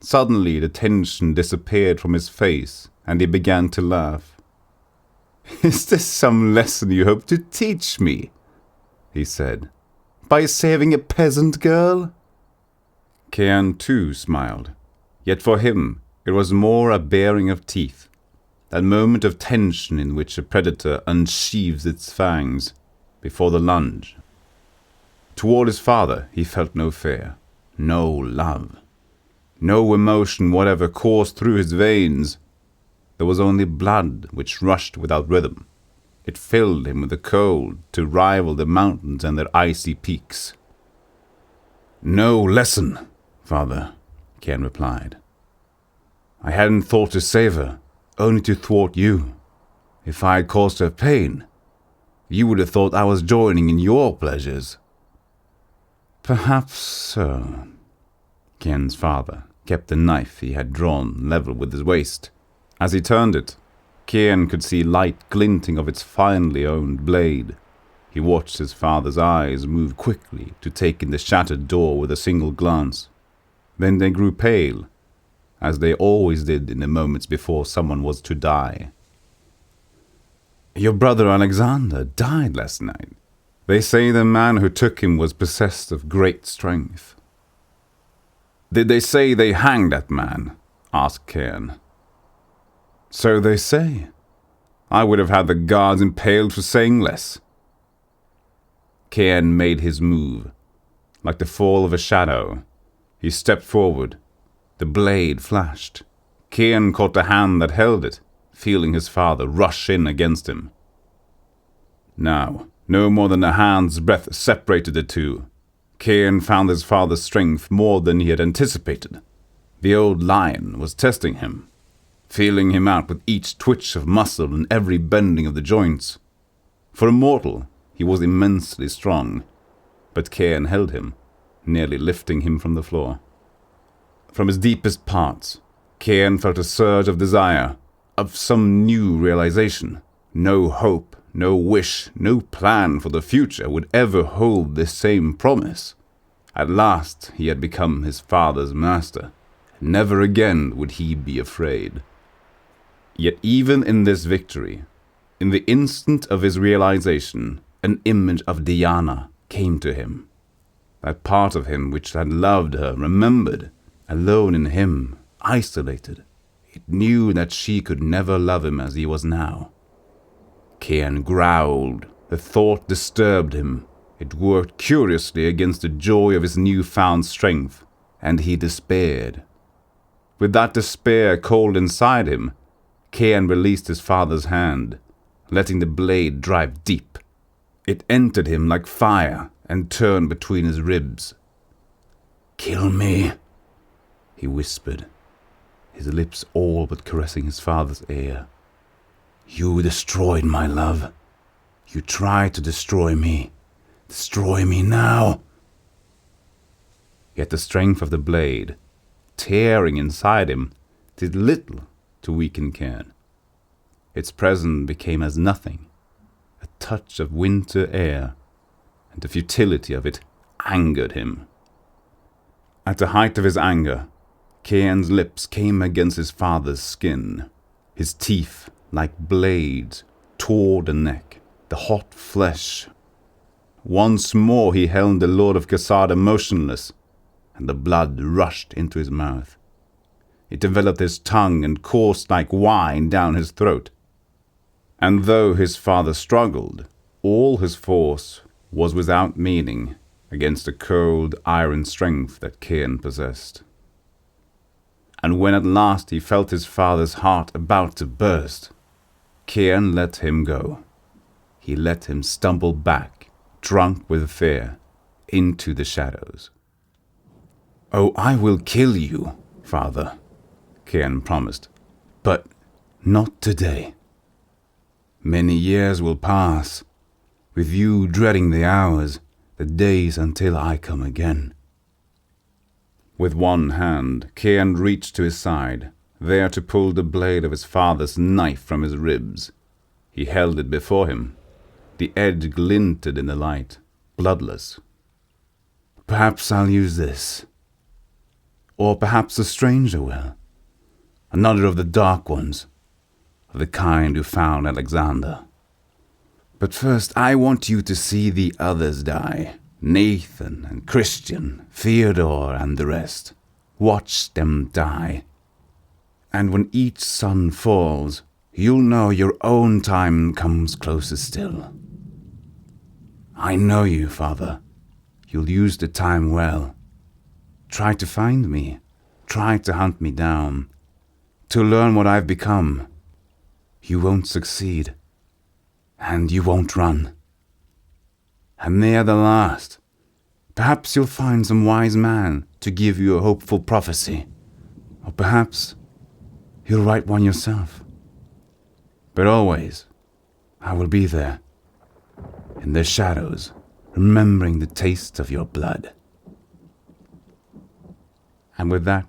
Suddenly the tension disappeared from his face, and he began to laugh. "Is this some lesson you hope to teach me?" he said. "By saving a peasant girl?" Cairn too smiled, yet for him it was more a baring of teeth, that moment of tension in which a predator unsheathes its fangs before the lunge. Toward his father he felt no fear, no love. No emotion whatever coursed through his veins. There was only blood which rushed without rhythm. It filled him with a cold to rival the mountains and their icy peaks. "No lesson, father," Cairn replied. "I hadn't thought to save her, only to thwart you. If I had caused her pain, You would have thought I was joining in your pleasures." "Perhaps so." Kian's father kept the knife he had drawn level with his waist. As he turned it, Kian could see light glinting of its finely honed blade. He watched his father's eyes move quickly to take in the shattered door with a single glance. Then they grew pale, as they always did in the moments before someone was to die. "Your brother Alexander died last night. They say the man who took him was possessed of great strength." "Did they say they hanged that man?" asked Kian. "So they say. I would have had the guards impaled for saying less." Kian made his move. Like the fall of a shadow, he stepped forward. The blade flashed. Kian caught the hand that held it, feeling his father rush in against him. Now, no more than a hand's breadth separated the two. Kian found his father's strength more than he had anticipated. The old lion was testing him, feeling him out with each twitch of muscle and every bending of the joints. For a mortal, he was immensely strong, but Kian held him, nearly lifting him from the floor. From his deepest parts, Kian felt a surge of desire, of some new realization. No hope, no wish, no plan for the future would ever hold this same promise. At last he had become his father's master. Never again would he be afraid. Yet even in this victory, in the instant of his realization, an image of Diana came to him. That part of him which had loved her remembered, alone in him, isolated. It knew that she could never love him as he was now. Kian growled. The thought disturbed him. It worked curiously against the joy of his newfound strength, and he despaired. With that despair cold inside him, Kian released his father's hand, letting the blade drive deep. It entered him like fire and turned between his ribs. "Kill me," he whispered, his lips all but caressing his father's ear. "You destroyed my love. You tried to destroy me. Destroy me now." Yet the strength of the blade, tearing inside him, did little to weaken Kian. Its presence became as nothing, a touch of winter air, and the futility of it angered him. At the height of his anger, Kian's lips came against his father's skin. His teeth, like blades, tore the neck, the hot flesh. Once more he held the Lord of Quesada motionless, and the blood rushed into his mouth. It enveloped his tongue and coursed like wine down his throat. And though his father struggled, all his force was without meaning against the cold iron strength that Kian possessed. And when at last he felt his father's heart about to burst, Kian let him go. He let him stumble back, drunk with fear, into the shadows. "Oh, I will kill you, father," Kian promised, "but not today. Many years will pass, with you dreading the hours, the days until I come again." With one hand, Kian reached to his side, there to pull the blade of his father's knife from his ribs. He held it before him. The edge glinted in the light, bloodless. "Perhaps I'll use this. Or perhaps a stranger will. Another of the dark ones, of the kind who found Alexander. But first I want you to see the others die. Nathan and Christian, Theodore and the rest. Watch them die. And when each sun falls, you'll know your own time comes closer still. I know you, Father. You'll use the time well. Try to find me. Try to hunt me down. To learn what I've become. You won't succeed. And you won't run. And near the last, perhaps you'll find some wise man to give you a hopeful prophecy. Or perhaps you'll write one yourself. But always, I will be there, in their shadows, remembering the taste of your blood. And with that,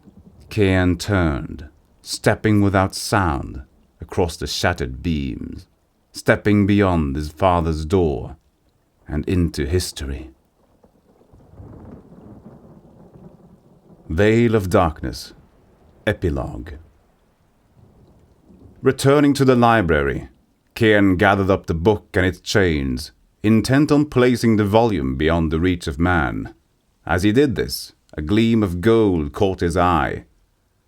Cain turned, stepping without sound across the shattered beams, stepping beyond his father's door and into history. Veil of Darkness, Epilogue. Returning to the library, Cain gathered up the book and its chains, intent on placing the volume beyond the reach of man. As he did this, a gleam of gold caught his eye.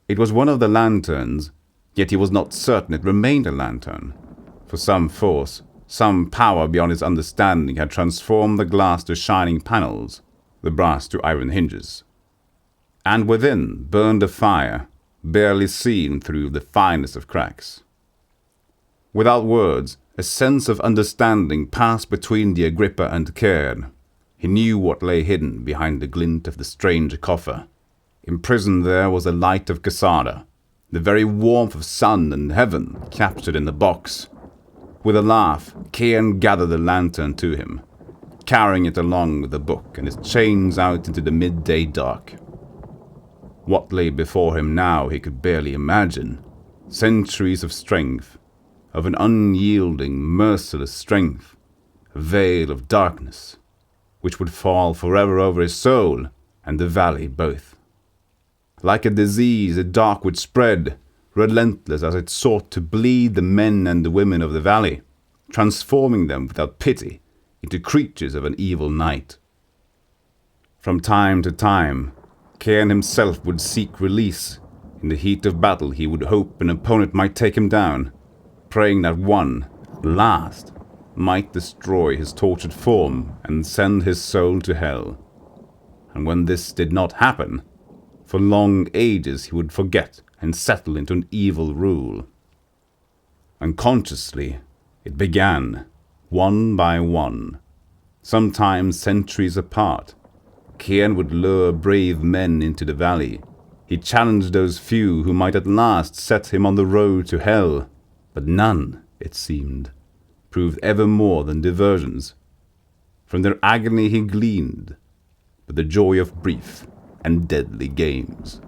It was one of the lanterns, yet he was not certain it remained a lantern. For some force, some power beyond his understanding had transformed the glass to shining panels, the brass to iron hinges. And within burned a fire, barely seen through the finest of cracks. Without words, a sense of understanding passed between the Agrippa and Cairn. He knew what lay hidden behind the glint of the strange coffer. Imprisoned there was the light of Cassandra, the very warmth of sun and heaven captured in the box. With a laugh, Cairn gathered the lantern to him, carrying it along with the book and his chains out into the midday dark. What lay before him now he could barely imagine. Centuries of strength, of an unyielding, merciless strength, a veil of darkness, which would fall forever over his soul and the valley both. Like a disease, the dark would spread, relentless as it sought to bleed the men and the women of the valley, transforming them without pity into creatures of an evil night. From time to time, Cain himself would seek release. In the heat of battle, he would hope an opponent might take him down, praying that one, at last, might destroy his tortured form and send his soul to hell. And when this did not happen, for long ages he would forget and settle into an evil rule. Unconsciously, it began, one by one, sometimes centuries apart. Cain would lure brave men into the valley. He challenged those few who might at last set him on the road to hell, but none, it seemed, proved ever more than diversions. From their agony he gleaned, but the joy of brief and deadly games.